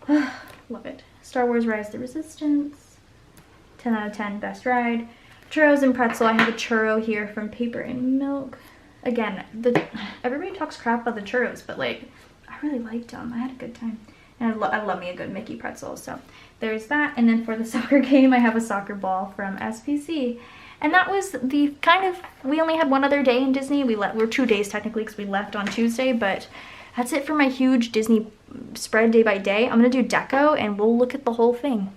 Love it. Star Wars Rise of the Resistance. 10 out of 10, best ride. Churros and pretzel. I have a churro here from Paper and Milk. Again, everybody talks crap about the churros, but like, I really liked them. I had a good time. And I love me a good Mickey pretzel, so there's that. And then for the soccer game, I have a soccer ball from SPC. And that was the kind of, we only had one other day in Disney. We're 2 days technically because we left on Tuesday, but that's it for my huge Disney spread day by day. I'm gonna do deco and we'll look at the whole thing.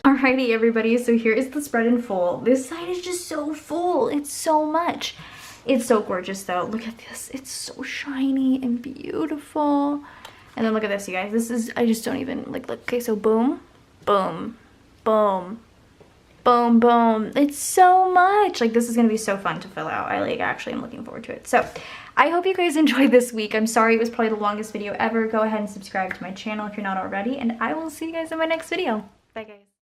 Alrighty everybody, so here is the spread in full. This side is just so full, it's so much. It's so gorgeous though, look at this, it's so shiny and beautiful. And then look at this, you guys, this is, I just don't even, like, look, okay, so boom, boom, boom, boom, boom. It's so much. Like, this is gonna be so fun to fill out. I like actually am looking forward to it. So I hope you guys enjoyed this week. I'm sorry it was probably the longest video ever. Go ahead and subscribe to my channel if you're not already, and I will see you guys in my next video. Bye guys.